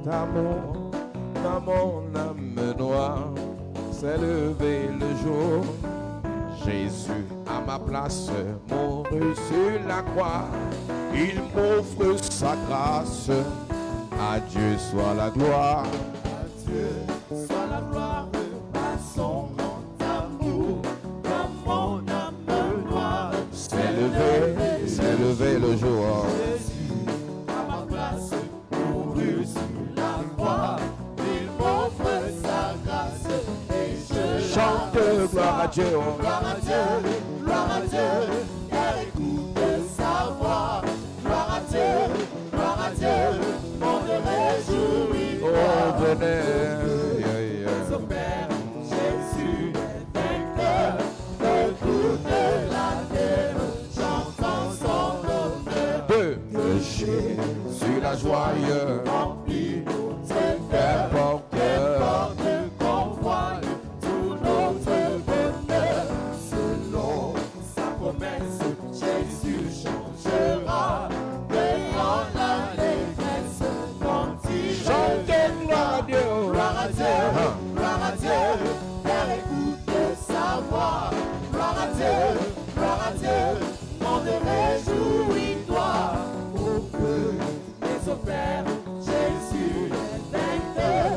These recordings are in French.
amour dans mon âme noire. C'est levé le jour. Jésus à ma place mourut sur la croix. Il m'offre sa grâce. À Dieu soit la gloire. À Dieu soit la gloire à son grand amour dans mon âme noire. C'est levé le jour. Jésus à ma place mourut sur la croix. Il m'offre sa grâce et je Chante gloire à Dieu. Gloire à Dieu, gloire à Dieu, car écoute sa voix. Gloire à Dieu, mon Dieu réjouis. Oh, venez. Son Père, Jésus est vainqueur de toute la terre. J'entends son honneur. De Jésus la joyeuse. Remplis nos cœurs, qu'importe qu'on voie tout notre bonheur. Selon sa promesse, Jésus changera, payant l'allégresse quand il Chantez gloire à Dieu. Gloire à Dieu, car écoute sa voix. Gloire à Dieu, mon Dieu réjouis-toi. Oh que les offert, Jésus est vainqueur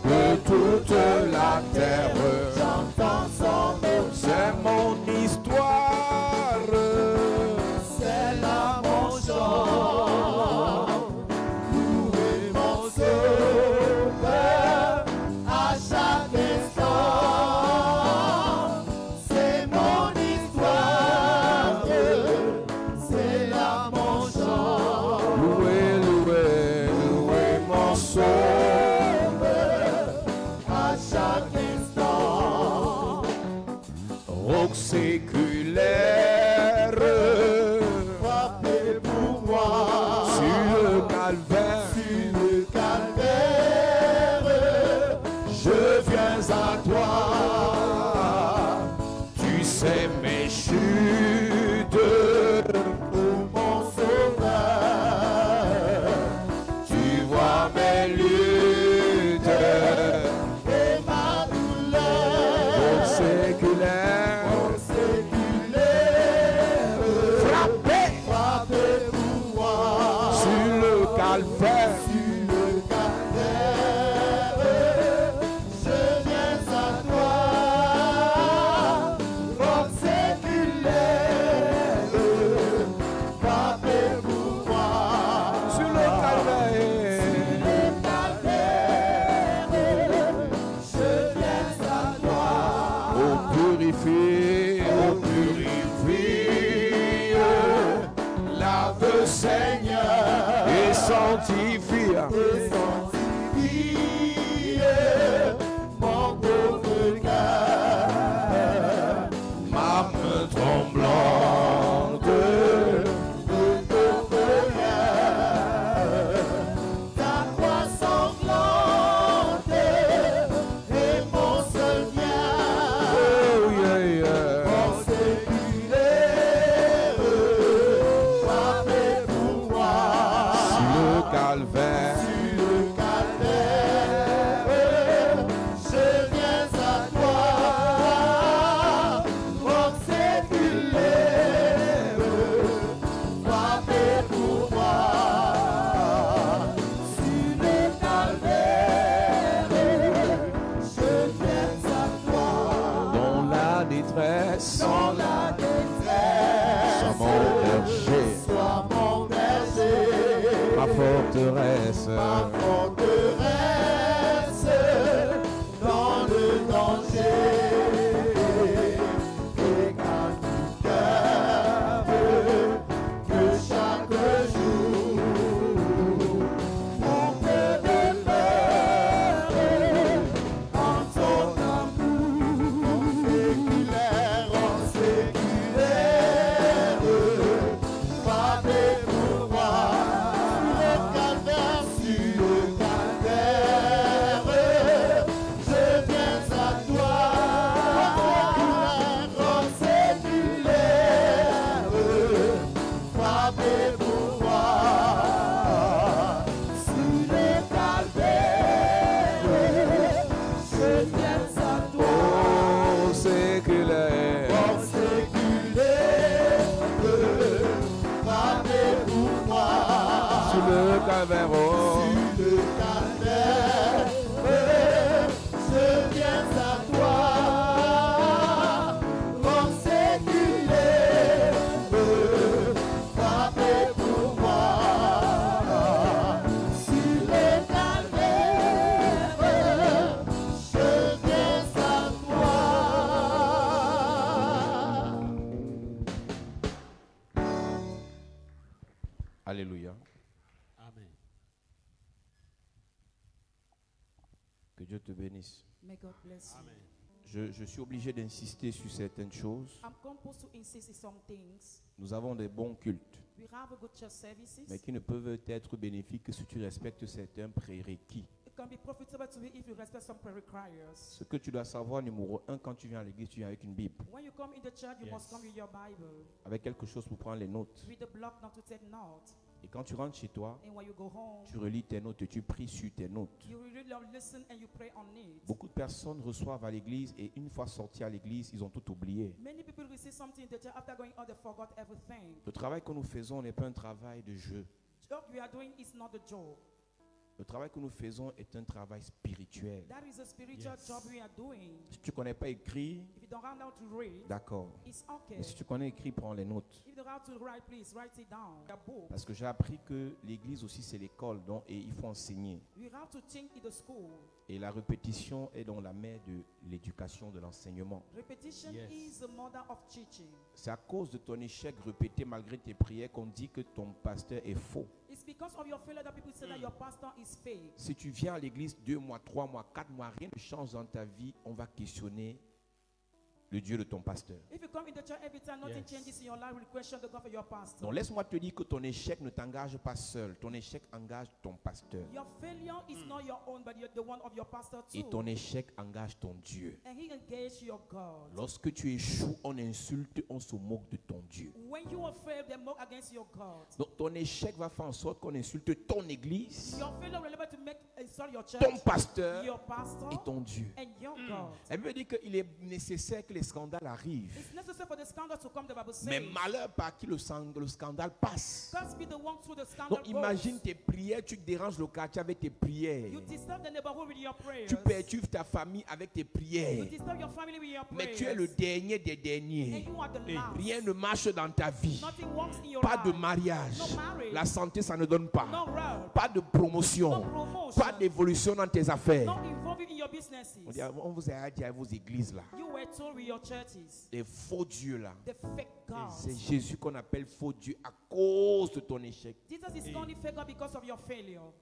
De toute la terre. J'entends son nom, C'est mon histoire. c'est là mon chant. Louez mon sauveur à chaque instant. C'est mon histoire, c'est là mon chant. Louez mon Sauveur à chaque instant. roc séculaire. Frappez pour moi Sur le calvaire. sur le calvaire. Je viens à toi. Tu sais mes chutes. Oh mon sauveur, Tu vois mes luttes. et ma douleur. Roc séculaire. Séculaire, Frappé frappez pour moi sur le calvaire. sur le calvaire. Je viens à toi. calvaire, oh. Sur le calvaire, je viens à toi. Mon séculé, frappé pour moi. Sur le calvaire, je viens à toi. Alléluia. Amen. Que Dieu te bénisse. May God bless you. Amen. Je suis obligé d'insister sur certaines choses. I'm composed to insist on some things. Nous avons des bons cultes, We have a good church services. mais qui ne peuvent être bénéfiques que si tu respectes certains prérequis. It can be profitable to you if you respect some prerequisites. Ce que tu dois savoir, numéro 1, quand tu viens à l'église, tu viens avec une Bible, When you come in the church, you Yes. must come with your Bible, avec quelque chose pour prendre les notes. with the block not to take note. Et quand tu rentres chez toi, And when you go home, tu relis tes notes et tu pries sur tes notes. you really listen and you pray on it. Beaucoup de personnes reçoivent à l'église et une fois sortis à l'église, ils ont tout oublié. Many people receive something in the church after going on, they forgot everything. Le travail que nous faisons n'est pas un travail de jeu. The job we are doing is not a job. Le travail que nous faisons est un travail spirituel. That is a spiritual Yes. job we are doing. Si tu ne connais pas écrit, If you don't know how to read, d'accord. it's okay. Mais si tu connais écrit, prends les notes. If you don't know how to write, please write it down. A book. Parce que j'ai appris que l'église aussi c'est l'école, donc et il faut enseigner. We have to think in the school. Et la répétition est dans la mère de l'éducation, de l'enseignement. Repetition Yes. is the mother of teaching. C'est à cause de ton échec répété malgré tes prières qu'on dit que ton pasteur est faux. It's because of your failure that people say that your pastor is fake. Si tu viens à l'église 2 mois, 3 mois, 4 mois, rien ne change dans ta vie, on va questionner le Dieu de ton pasteur. If you come in the church every time nothing Yes. changes in your life, we question the God for your pastor. Donc laisse-moi te dire que ton échec ne t'engage pas seul. Ton échec engage ton pasteur. Your failure is not your own, but you're the one of your pastor Et too. ton échec engage ton Dieu. And he engaged your God. Lorsque tu échoues, on insulte, on se moque de ton Dieu. When you are failed, they mock against your God. Donc ton échec va faire en sorte qu'on insulte ton église, Your failure will be able to make insult your church, ton pasteur your pastor, et ton Dieu. and your God. La Bible dit qu'il est nécessaire que les scandales arrivent. It's necessary for the scandal to come, the Bible says. Mais malheur par qui le scandale passe. Can't be the one through the scandal. Donc imagine tes prières, tu déranges le quartier avec tes prières. You disturb the neighborhood with your prayers. Tu perturbes ta famille avec tes You prières. disturb your family with your Mais prayers. tu es le dernier des And derniers. you are the last. Rien ne marche dans ta vie. Nothing works in your Pas de life. mariage. No marriage. La santé, ça ne donne pas. No wealth. Pas de promotion. No promotion. Pas d'évolution dans tes affaires. Not involving in your businesses. On vous a dit à vos églises là. You were told with your churches. Les faux dieux là. The fake God. C'est Jésus qu'on appelle faux Dieu à cause de ton échec. Jesus is only fake God because of your failure.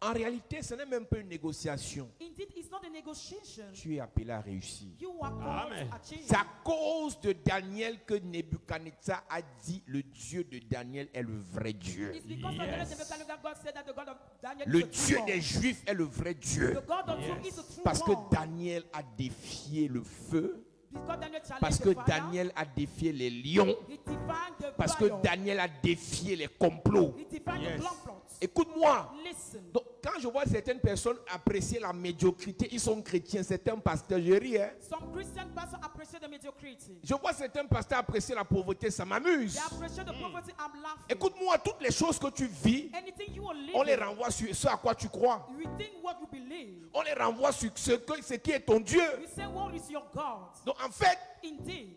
En réalité, ce n'est même pas une négociation. Indeed, it's not a negotiation. Tu es appelé à réussir. You are called Amen. to achieve. C'est à cause de Daniel que Nebuchadnezzar a dit le Dieu de Daniel est le vrai Dieu. It's because of Yes. the that God said that the God of Daniel Le is a true Dieu God. des Juifs est le vrai Dieu. The God of Yes. truth is a true Parce que God. Daniel a défié le feu. Because Daniel challenged Parce the que fire. Daniel a défié les lions. He defied the Parce que lion. Daniel a défié les complots. He defied Yes. the blood plots. Écoute-moi. Listen. Donc, quand je vois certaines personnes apprécier la médiocrité, ils sont chrétiens, certains pasteurs, je ris. Hein. Some Christian pastors appreciate the mediocrity. Je vois certains pasteurs apprécier la pauvreté, ça m'amuse. They appreciate the poverty. I'm laughing. Écoute-moi, toutes les choses que tu vis, Anything you will live, on les renvoie sur ce à quoi tu crois. you think what you believe. On les renvoie sur ce qui est ton Dieu. You say what is your God. Donc en fait, Indeed,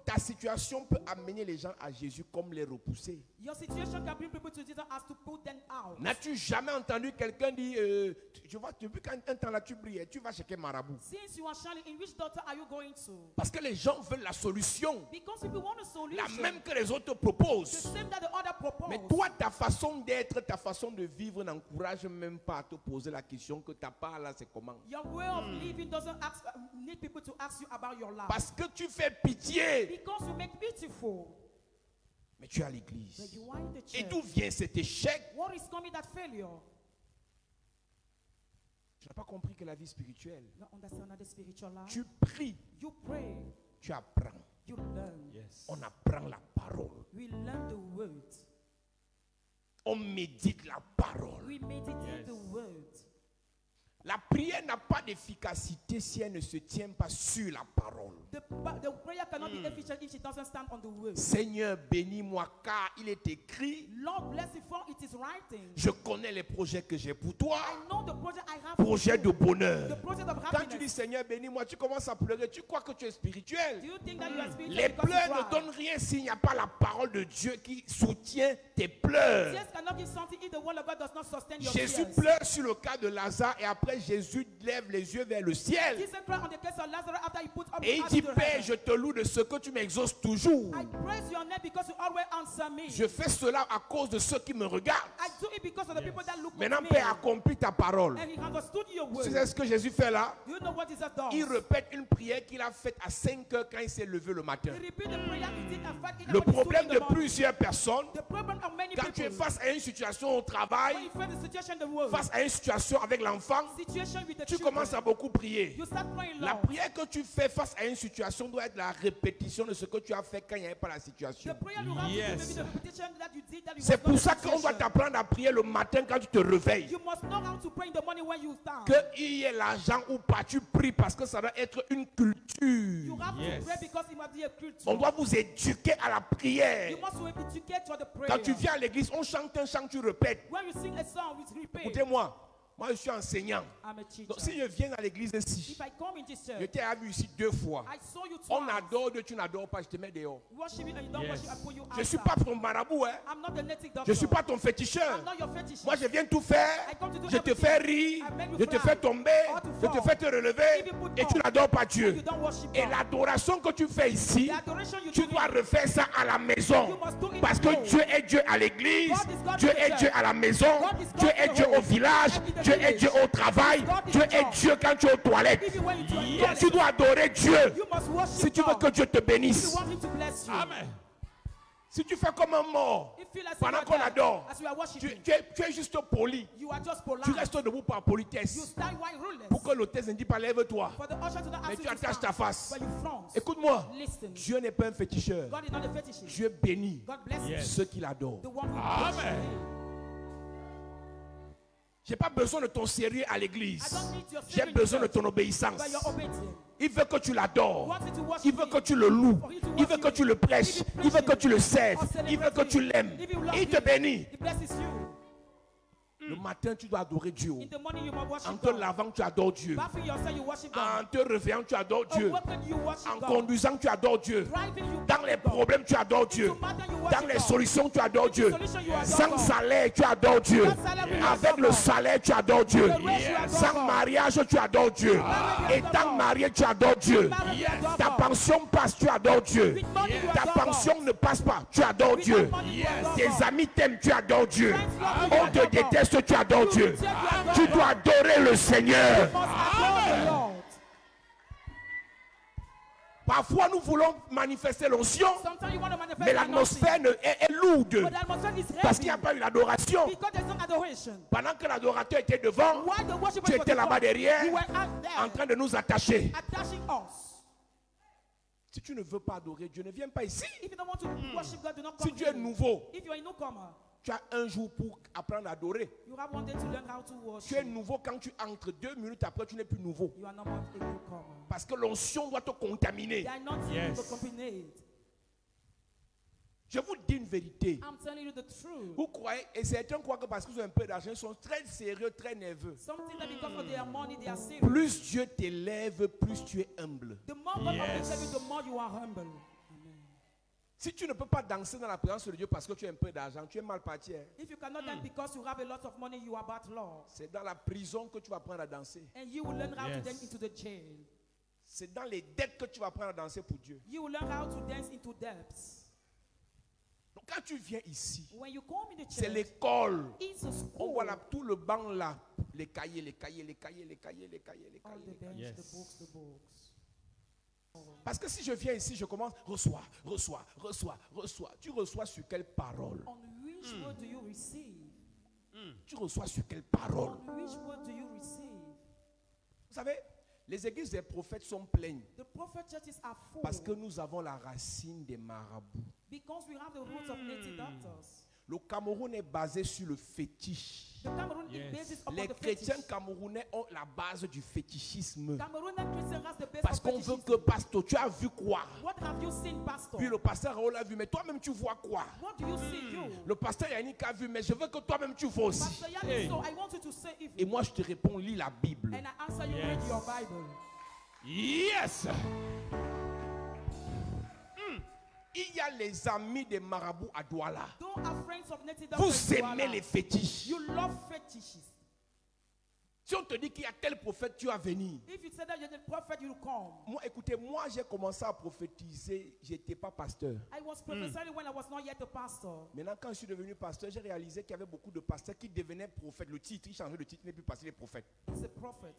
ta situation peut amener les gens à Jésus comme les repousser. your situation can bring people to Jesus as to put them out. N'as-tu jamais entendu quelqu'un dire, je vois, depuis qu'un temps là tu brilles, tu vas chez quel marabout? Since you are shining, in which doctor are you going to? Parce que les gens veulent la solution, Because people want a solution. la même que les autres The proposent. same that the other propose. Mais toi, ta façon d'être, ta façon de vivre n'encourage même pas à te poser la question que ta part là, c'est comment? Your way of living doesn't need people to ask you about your life. Parce que tu fais pitié, Because you make beautiful. mais tu es à But l'église. you are in the Et church. d'où vient cet échec? What is coming that failure? Tu n'as pas compris que la vie spirituelle, You don't understand the spiritual life. tu pries, You pray. tu apprends. You learn. Yes. On apprend la parole. We learn the word. On médite la parole. We meditate Yes. the word. La prière n'a pas d'efficacité si elle ne se tient pas sur la parole. The prayer cannot be efficient if she doesn't stand on the word. Seigneur, bénis-moi car il est écrit. Lord bless you for it is writing. Je connais les projets que j'ai pour toi. I know the project I have. Projet de bonheur. The project of Quand tu happiness. dis Seigneur, bénis-moi, tu commences à pleurer. Tu crois que tu es spirituel. Do you think that you are spiritual Les because you pleurs ne cry? donnent rien s'il n'y a pas la parole de Dieu qui soutient tes pleurs. Tears cannot give something if the word of God does not sustain your Jésus tears. pleure sur le cas de Lazare et après Jésus lève les yeux vers le ciel. Jesus cried on the case of Lazarus after he put up Et his il eyes dit, to Père, heaven. je te loue de ce que tu m'exauces toujours. I praise your name because you always answer me. Je fais cela à cause de ceux qui me regardent. I do it because of the people that look Maintenant, at me. Père, accomplis ta parole. And he understood your word. Tu sais ce que Jésus fait là? Do you know what Jesus does? Il répète une prière qu'il a faite à 5 heures quand il s'est levé le matin. He repeat the prayer he did at 5 a.m. Le when he stood problème in de the morning. plusieurs personnes, The problem of many quand tu es people. face à une situation au When travail, you face the situation in the world, face à une situation avec l'enfant, situation with the tu children, commences à beaucoup prier. you start praying La loud. prière que tu fais face à une situation doit être la répétition de ce que tu as fait quand il n'y avait pas la situation. The prayer you have to do, maybe the repetition that you did that you C'est was pour not ça the qu'on doit situation. t'apprendre à prier le matin quand tu te réveilles. You must know how to pray in the morning when you stand. Qu'il y ait l'argent ou pas, tu pries parce que ça doit être une You culture. have to pray because it must be a culture. On doit vous éduquer à la prière. You must be educated to the prayer. Quand tu viens à l'église, on chante un chant, tu répètes. When you sing a song, we repeat. Écoutez-moi, moi je suis enseignant. I'm a teacher. Donc si je viens à l'église ici, If I come in this je church, t'ai vu ici 2 fois. I saw you twice. On adore Dieu, tu n'adores pas, je te mets dehors. Worship it and you don't worship, I put you Je ne suis outside. pas ton marabout, hein. I'm not the native doctor. Je ne suis pas ton féticheur. I'm not your fetish. Moi je viens tout faire. I come to do Je te everything. fais rire. I make you Je te fly. fais tomber. Or to Je te fall. fais te relever. If you put Et tu down, n'adores pas and Dieu. you don't worship Et God. l'adoration que tu fais ici, The adoration you tu do dois here, refaire ça à la maison. You must do it Parce at que home. Dieu est Dieu à l'église. God is God Dieu in the est church. Dieu à la maison. God is God Dieu in est the Dieu home. au village. And in the Dieu est village. Dieu au travail. God is Dieu God. est Dieu quand tu es aux toilettes. Even when you do it, Donc tu dois adorer Dieu. you must worship Si tu veux God. que Dieu te If bénisse. you want him to bless you. Amen. Si tu fais comme un mort, If you feel as if pendant you qu'on are dead, adore, as we are worshiping, tu es juste poli. you are just polite. Tu restes debout par You politesse. stand while ruleless. Pour que l'hôtesse ne dise pas lève-toi. For the usher to not Mais ask tu you to attaches stand, ta face. but you front. Écoute-moi. Listen. Dieu n'est pas un féticheur. God is not a fetishist. Dieu bénit God bless ceux qui l'adorent. the one who Amen. J'ai pas besoin de ton sérieux à I l'église. don't need your J'ai secret besoin de church, ton obéissance. but you're obedient. Il veut que tu l'adores. Wants you to worship Il veut him. que tu le loues. For you to Il veut worship que tu le him. prêches. If you Il veut praise que tu le him, serves. or Il veut celebrate que tu him. l'aimes. If you love Il te him, bénit. He blesses you. Le matin, tu dois adorer Dieu. In the morning you must worship En te God. lavant, tu adores Dieu. Bathing yourself, you worship En God. te réveillant, tu adores Dieu. Awaken, you worship En God. conduisant, tu adores Dieu. Driving, you Dans les worship God. problèmes, tu adores Dieu. Into matter, you Dans worship les God. solutions, tu adores Dieu. solution, you adore Sans God. salaire, tu adores Dieu. Without salary, you Avec adore le God. salaire, tu adores Dieu. The rest, you adore Sans God. mariage, tu adores Dieu. Marriage, you Étant adore God. marié, tu adores Dieu. Marriage, you adore Ta God. pension passe, tu adores Dieu. With money, you Ta adore God. pension ne passe pas, tu adores Without Dieu. money, you adore Tes God. amis t'aiment, tu adores Dieu. Friends love you, On you te adore God. déteste, tu adores You Dieu. reject, you adore Tu God. dois adorer le Seigneur. You must adore the Lord. Parfois, nous voulons manifester l'onction, Sometimes you want to manifest mais the anointing, l'atmosphère est lourde. but the atmosphere is Parce qu'il n'y a heavy pas eu l'adoration. because there's no adoration. Pendant que l'adorateur était devant, While the worshipers tu were étais là-bas before, derrière, you were out there en train de nous attacher. attaching us. Si tu ne veux pas adorer Dieu, ne viens pas ici. If you don't want to worship God, do not Si come tu es here. nouveau, If you are a newcomer, tu as un jour pour apprendre à adorer. you have one day to learn how to Tu es worship. nouveau quand tu entres 2 minutes après, tu n'es plus nouveau. You are not a newcomer. Parce que l'onction doit te contaminer. They are not Yes. to contaminate. Je vous dis une vérité. I'm telling you the truth. Vous croyez, et certains croient que parce qu'ils ont un peu d'argent, ils sont très sérieux, très nerveux. Something that because of their money, they are serious. Plus Dieu t'élève, plus tu es humble. The more God Yes. uplifts you, the more you are humble. Si tu ne peux pas danser dans la présence de Dieu parce que tu as un peu d'argent, tu es mal parti. Hein. If you cannot dance because you have a lot of money, you are bad Lord. C'est dans la prison que tu vas apprendre à danser. And you will learn how to Yes. dance into the jail. C'est dans les dettes que tu vas apprendre à danser pour Dieu. You will learn how to dance into depths. Donc quand tu viens ici, When you come in the c'est church, l'école. it's a On school. voit là, tout le banc là, les cahiers, les cahiers, les cahiers, les cahiers, les cahiers, les All cahiers. the bench, Yes. the books, the books. Parce que si je viens ici, je commence, reçois, reçois, reçois, reçois. Tu reçois sur quelle parole? On which word do you receive? Tu reçois sur quelle parole? On which word do you receive? Vous savez, les églises des prophètes sont pleines The prophet churches are full parce que nous avons la racine des marabouts. because we have the roots of native doctors. Le Cameroun est basé sur le fétiche. The Cameroon is based upon Les the chrétiens fetish. camerounais ont la base du fétichisme. Cameroonian Christian has the base Parce of qu'on veut fetishism. que, pasteur, tu as vu quoi? What have you seen, pastor? Puis le pasteur Raoul a vu, mais toi-même tu vois quoi? What do you see, you? Le pasteur Yannick a vu, mais je veux que toi-même tu vois aussi. Pastor Yannick, so I want you to say Et even. moi je te réponds, lis la Bible. And I answer you, read your Bible. Yes! Il y a les amis des marabouts à Douala. Don't have friends of native Vous aimez les fétiches. You love fetishes. Si on te dit qu'il y a tel prophète, tu vas venir. If you say that you're the prophet, you will come. Moi, écoutez, moi j'ai commencé à prophétiser, je n'étais pas pasteur. I was prophesying when I was not yet a pastor. Maintenant, quand je suis devenu pasteur, j'ai réalisé qu'il y avait beaucoup de pasteurs qui devenaient prophètes. Le titre, ils changeaient de titre, ils n'est plus pasteur, les prophètes. He's a prophet.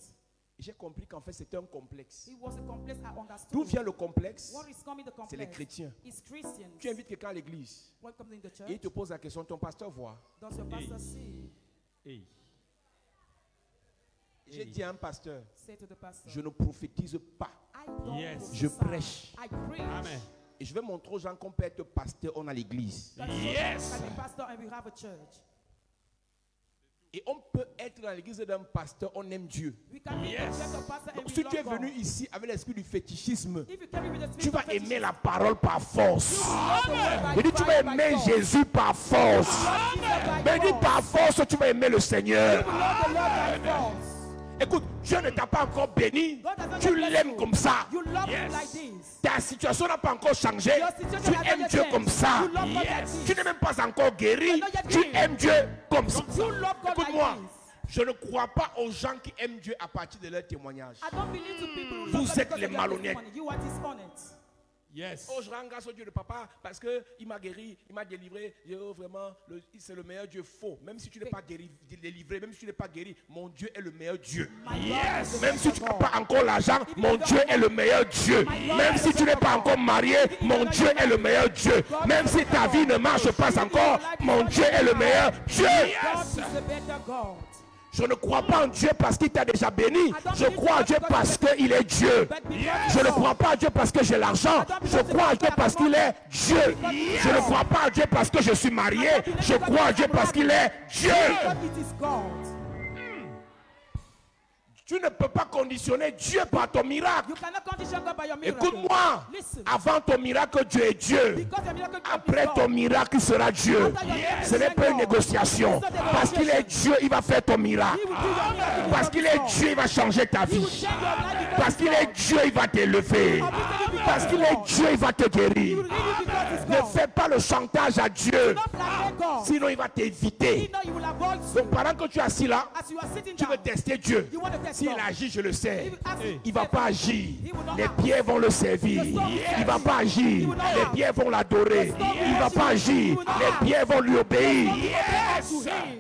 Et j'ai compris qu'en fait, c'était un complexe. It was a complex, I understood. D'où vient le complexe? What is coming the complex? C'est les chrétiens. It's Christians. Tu invites quelqu'un à l'église Welcome in the church. et il te pose la question, ton pasteur voit. Does your pastor see? J'ai dit à un pasteur, Say to the pastor. je ne prophétise pas. I don't prophesy. Je prêche. I preach. Amen. Et je vais montrer aux gens qu'on peut être pasteur, on a l'église. That you can be pastor and we have a church. Et on peut être dans l'église d'un pasteur, on aime Dieu. We can be a pastor and Donc we si love tu es God. venu ici avec l'esprit du fétichisme, If you carry with the spirit tu vas of fetishism, aimer la parole par force. you love the word by Mais dis, tu vas fire, by aimer force. Jésus par force. You love Jesus by Mais dis, force. par force, tu vas aimer le Seigneur. You love the Lord by force. Écoute, Dieu ne t'a pas encore béni. God has not Tu blessed l'aimes you. comme ça. You love him like this. Ta situation n'a pas encore changé. Your situation Tu has not aimes yet Dieu changed. comme ça. You love God like this. Tu n'es même pas encore guéri. You are not yet Tu healed. aimes Dieu comme ça. You love God like Écoute-moi, this. je ne crois pas aux gens qui aiment Dieu à partir de leur témoignage. I don't believe to people who Vous love God êtes because les of their malhonnêtes. testimony. You are dishonest. Yes. Oh, je rends grâce au Dieu de papa parce qu'il m'a guéri, il m'a délivré. Oh, vraiment, c'est le meilleur Dieu. Faux. Même si tu n'es pas guéri, délivré, même si tu n'es pas guéri, mon Dieu est le meilleur Dieu. Yes. Même si tu n'as pas encore l'argent, mon Dieu est le meilleur Dieu. Même si tu n'es pas encore marié, mon Dieu est le meilleur Dieu. Même si ta vie ne marche pas encore, mon Dieu est le meilleur Dieu. God is a better God. Je ne crois pas en Dieu parce qu'il t'a déjà béni. Je crois en Dieu parce qu'il est Dieu. Je ne crois pas en Dieu parce que j'ai l'argent. Je crois en Dieu parce qu'il est Dieu. Je ne crois pas en Dieu parce que je suis marié. Je crois en Dieu parce qu'il est Dieu. God, it is God. Tu ne peux pas conditionner Dieu par ton miracle. You cannot condition God by your miracle. Écoute-moi. Listen. Avant ton miracle, Dieu est Dieu. Because your miracle God Après is ton God. miracle, il sera Dieu. Ce n'est pas une négociation. Parce qu'il est Dieu, il va faire ton miracle. He will do your miracle. Parce qu'il est Dieu, il va changer ta He will vie. change your life because Parce qu'il est Dieu, il va t'élever. Parce qu'il est Dieu, il va te He guérir. will heal you because he's Ne God. fais pas le chantage à Dieu. Not like God. Sinon, il va He t'éviter. know you will avoid you. Donc, pendant que tu es assis là, As you are sitting tu veux down, tester Dieu. you want to test S'il God. agit, je le sais. He will ask you. Il ne va pas agir. He will not Les act. pierres vont le servir. Il ne va pas agir. He will not Les act. pierres vont l'adorer. Il ne va pas agir. Les pierres vont lui obéir. To him.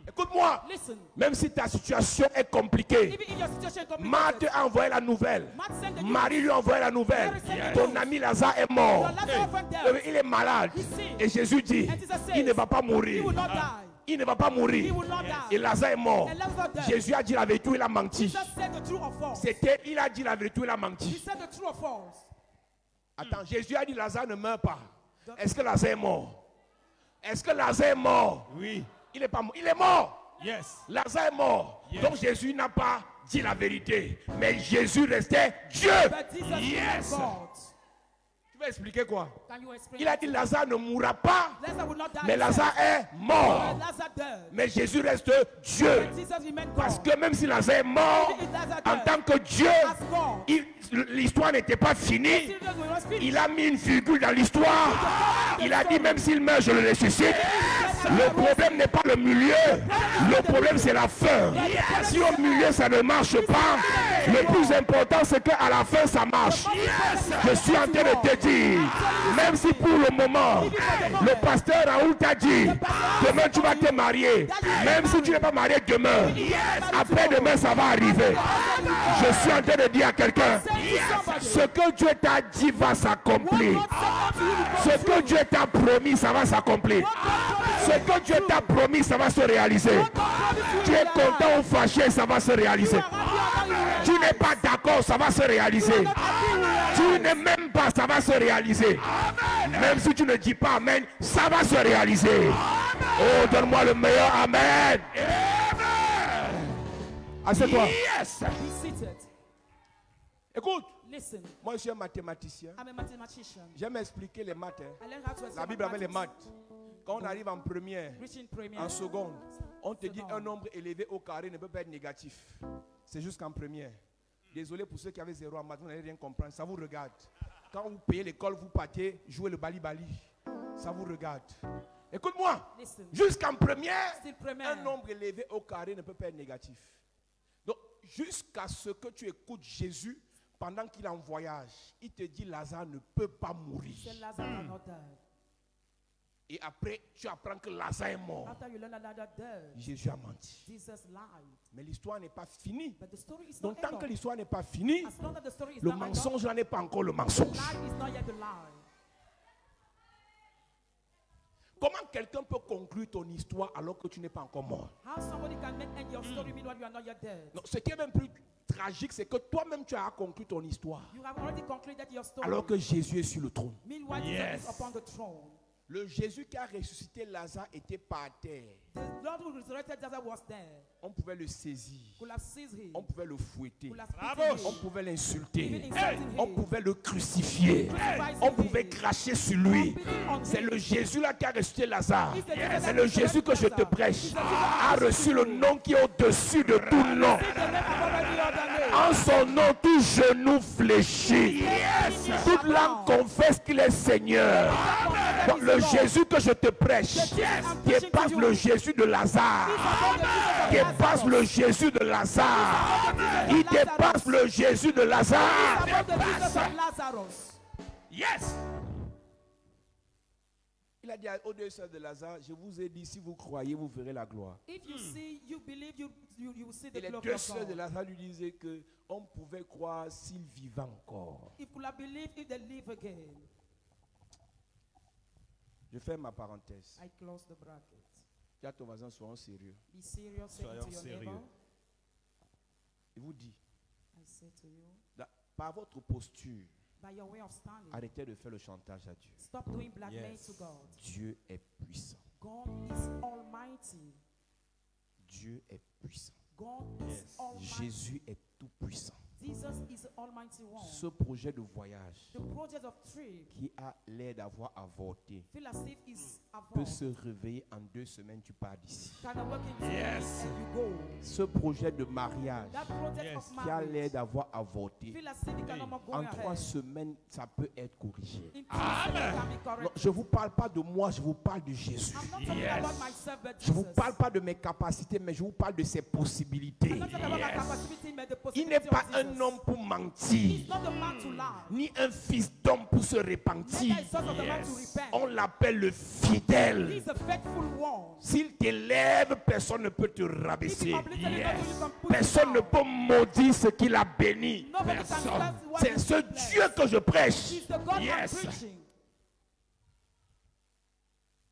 Écoute-moi. Listen. Même si ta situation est compliquée, Even in your situation Marthe complicated, a envoyé la nouvelle. Mark sent the news. Marie lui a envoyé la nouvelle. Mary sent the Ton news. ami Lazare est mort. Your Lazarus friend died. Il est malade. He's sick. Et Jésus dit, And Jesus says, il ne va pas He mourir. will not die. Il ne va pas He mourir. will not Et die. Lazare est mort. And Lazarus died. Jésus a dit la vérité, il a menti. Jesus said the true or false. Il a dit la vérité, il a He menti. said the true or false. Attends, Jésus a dit Lazare ne meurt pas. Est-ce que Lazare est mort? Est-ce que Lazare est mort? Oui. Il n'est pas mort. Il est mort. Yes. Lazare est mort. Yes. Donc Jésus n'a pas dit la vérité. Mais Jésus restait Dieu. But Jesus Yes. is God. Tu vas expliquer quoi? Can you explain? Il a dit Lazare ne mourra pas. Lazarus will not die. Mais Lazare est mort. But Lazarus died. Mais Jésus reste Dieu. But Jesus remained God. Parce que même si Lazare est mort, Even if Lazarus en died, tant que Dieu, as God, l'histoire n'était pas finie. Jesus will not speak. Il a mis une virgule dans l'histoire. Il a dit même s'il meurt, je le ressuscite. Le problème n'est pas le milieu. Le problème c'est la fin. Si au milieu ça ne marche pas, le plus important c'est qu'à la fin ça marche. Je suis en train de te dire, même si pour le moment, le pasteur Raoul t'a dit, demain tu vas te marier. Même si tu n'es pas marié demain, après demain ça va arriver. Je suis en train de dire à quelqu'un, ce que Dieu t'a dit va s'accomplir. Ce que Dieu t'a promis, ça va s'accomplir. Ce que Dieu t'a promis, ça va se réaliser. Tu es content ou fâché, ça va se réaliser. Tu n'es pas d'accord, ça va se réaliser. Tu n'es même pas, ça va se réaliser. Même si tu ne dis pas amen, ça va se réaliser. Oh, donne-moi le meilleur amen. Assieds-toi. Be seated. Écoute, Listen. moi je suis un mathématicien. I'm a mathematician. J'aime expliquer les maths. I learned how to La explain Bible avait les mathematics. maths. Quand on arrive en première, Reaching premier. en seconde, on te dit Seconde. un nombre élevé au carré ne peut pas être négatif. C'est jusqu'en première. Désolé pour ceux qui avaient 0 en maths, vous n'allez rien comprendre. Ça vous regarde. Quand vous payez l'école, vous partez jouer le bali-bali. Ça vous regarde. Écoute-moi. Listen. Jusqu'en première, Still premier. un nombre élevé au carré ne peut pas être négatif. Donc, jusqu'à ce que tu écoutes Jésus, pendant qu'il est en voyage, il te dit Lazare ne peut pas mourir. Say Lazarus cannot die. Et après, tu apprends que Lazare est mort. After you learn that Lazarus died, Jésus a menti. Jesus lied. Mais l'histoire n'est pas finie. But the story is Donc, not tant que ended. l'histoire n'est pas finie, As long as the story is le not ended, mensonge là n'est pas encore le the mensonge. lie is not yet the lie. Comment quelqu'un peut conclure ton histoire alors que tu n'es pas encore mort? How somebody can make end your story meanwhile you are not yet dead. Non, ce qui est même plus tragique, c'est que toi-même tu as conclu ton histoire You have already concluded your story. alors que Jésus est sur le trône. Meanwhile, Jesus is upon the throne. Le Jésus qui a ressuscité Lazare était par terre. The Lord who resurrected Lazarus was there. On pouvait le saisir. Could have seized him. On pouvait le fouetter. Could have beaten him. On pouvait l'insulter. Even insulting On him. pouvait le crucifier. On pouvait cracher sur lui. C'est le Jésus là qui a ressuscité Lazare. C'est le Jésus que je te prêche. A reçu le nom qui est au-dessus de tout nom. The name above every other name. En son nom, tout genou fléchit. Toute langue confesse qu'il est Seigneur. Donc, le Jésus que je te prêche dépasse le Jésus de Lazare. Dépasse le Jésus de Lazare. Il dépasse le Jésus de Lazare. Above the Jesus of Lazarus. Yes. Il a dit aux deux sœurs de Lazare, je vous ai dit, si vous croyez, vous verrez la gloire. If you see, you believe, you will see Et the les glory deux of sœurs de God. Lazare lui disaient qu'on pouvait croire s'il vivait encore. If you have believed, if they live again. Je fais ma parenthèse. I close the bracket. Dis à ton voisin, soyons sérieux. Be serious, say it Soyons to your sérieux. neighbor. Il vous dit, I say to you, par votre posture, by your way of standing, arrêtez de faire le chantage à Dieu. stop doing blackmail Yes. to God. Dieu est puissant. God is almighty. Dieu est puissant. God is Yes. almighty. Jésus est tout puissant. Jesus is the almighty one. Ce projet de voyage The project of trip qui a l'air d'avoir avorté feel as if it's peut avoid. se réveiller en 2 semaines, tu pars d'ici. Can I work in Yes. and you go? Ce projet de mariage That project Yes. of qui a l'air marriage d'avoir avorté, feel as if it cannot go en ahead. 3 semaines, ça peut être corrigé. In 2 seconds can be Non, corrected. je ne vous parle pas de moi, je vous parle de Jésus. I'm not talking Yes. about myself, but Je ne vous Jesus. parle pas de mes capacités, mais je vous parle de ses possibilités. I'm not talking about my Yes. capacity, but the Il possibility n'est pas of un Jesus. homme pour mentir, He's not the man to lie. ni un fils d'homme pour se repentir. Neither is son of the man to repent. On l'appelle le fidèle. He's a faithful one. S'il t'élève, personne ne peut te If you rabaisser. complete it, you can put it Personne ne down. peut maudire ce qu'il a béni. Nobody can bless what C'est he's ce blessed. Dieu que je prêche. He's the God Yes. I'm preaching.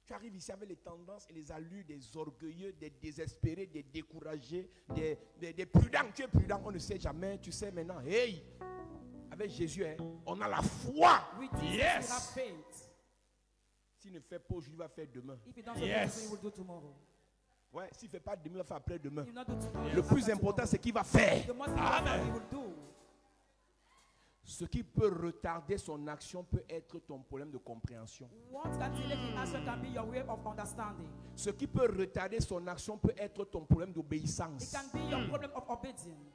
Tu arrives ici avec les tendances et les allures des orgueilleux, des désespérés, des découragés, des prudents. Tu es prudent, on ne sait jamais. Tu sais maintenant, hey, avec Jésus, hein, on a la foi. With Jesus, Yes. we have faith. S'il ne fait pas aujourd'hui, il va faire demain. If he doesn't Yes. do, he will do tomorrow. Ouais, s'il ne fait pas demain, il va faire après-demain. He will not do tomorrow. Le plus important, c'est qu'il va faire. The most important he will do. Ce qui peut retarder son action peut être ton problème de compréhension. What can delay his action can be your way of understanding. Ce qui peut retarder son action peut être ton problème It d'obéissance. can be your problem of obedience.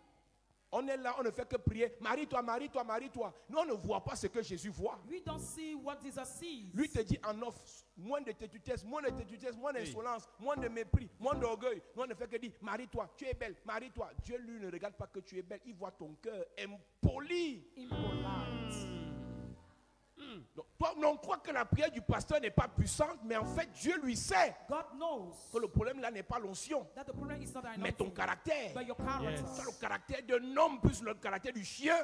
On est là, on ne fait que prier. Marie-toi, marie-toi, marie-toi. Nous, on ne voit pas ce que Jésus voit. We don't see what Jesus sees. Lui te dit en offre, moins de tétutesse, moins d'insolence, moins de mépris, moins d'orgueil. Nous, on ne fait que dire, marie-toi, tu es belle, marie-toi. Dieu, lui, ne regarde pas que tu es belle. Il voit ton cœur impoli. Impolite. Donc, toi, on croit que la prière du pasteur n'est pas puissante, mais en fait, Dieu lui sait God knows que le problème là n'est pas l'onction, that the problem is not mais ton anointing, caractère. but your character. C'est le caractère d'un homme plus le caractère du chien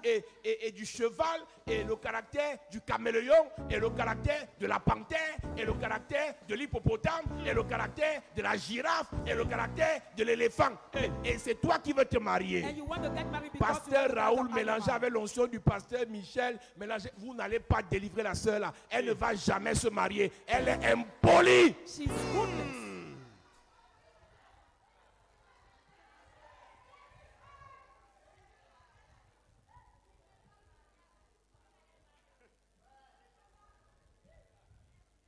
et du cheval et le caractère du caméléon et le caractère de la panthère et le caractère de l'hippopotame et le caractère de la girafe et le caractère de l'éléphant. Et c'est toi qui veux te marier. And you want to get married because Pasteur you want to Raoul get mélangé animal. avec l'onction du pasteur Michel, mélangé, vous n'allez pas délivrer la sœur là. Elle ne va jamais se marier. Elle est impolie. She's goodness.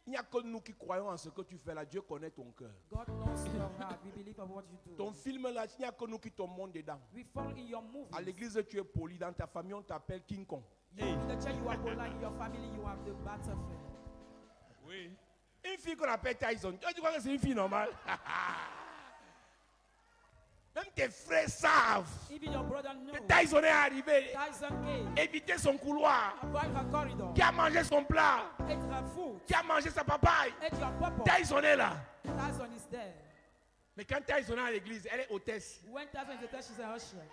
Il n'y a que nous qui croyons en ce que tu fais là. Dieu connaît ton cœur. God knows your heart. We believe of what you do. Ton film là, il n'y a que nous qui tombons dedans. We fall in your movies. À l'église, tu es poli. Dans ta famille, on t'appelle King Kong. In the church, you are polite. In your family, you have the butterfly. Oui. Une fille qu'on appelle Tyson. Tu crois que c'est une fille normale? Même tes frères savent Even your brother knows. que Tyson est arrivé. Tyson came. Éviter son couloir. Avoid her corridor. Qui a mangé son plat? Ate her food. Qui a mangé sa papaye? Ate your purple. Tyson est là. Tyson is there. Mais quand Tyson est à l'église, elle est hôtesse. When Tyson is there, she's a usher.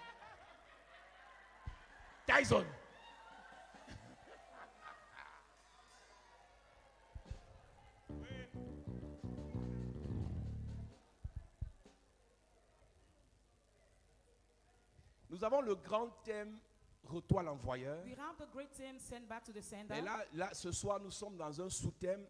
Tyson. Nous avons le grand thème Retour à l'envoyeur. We have the great theme, send back to the sender. Et là, ce soir, nous sommes dans un sous-thème.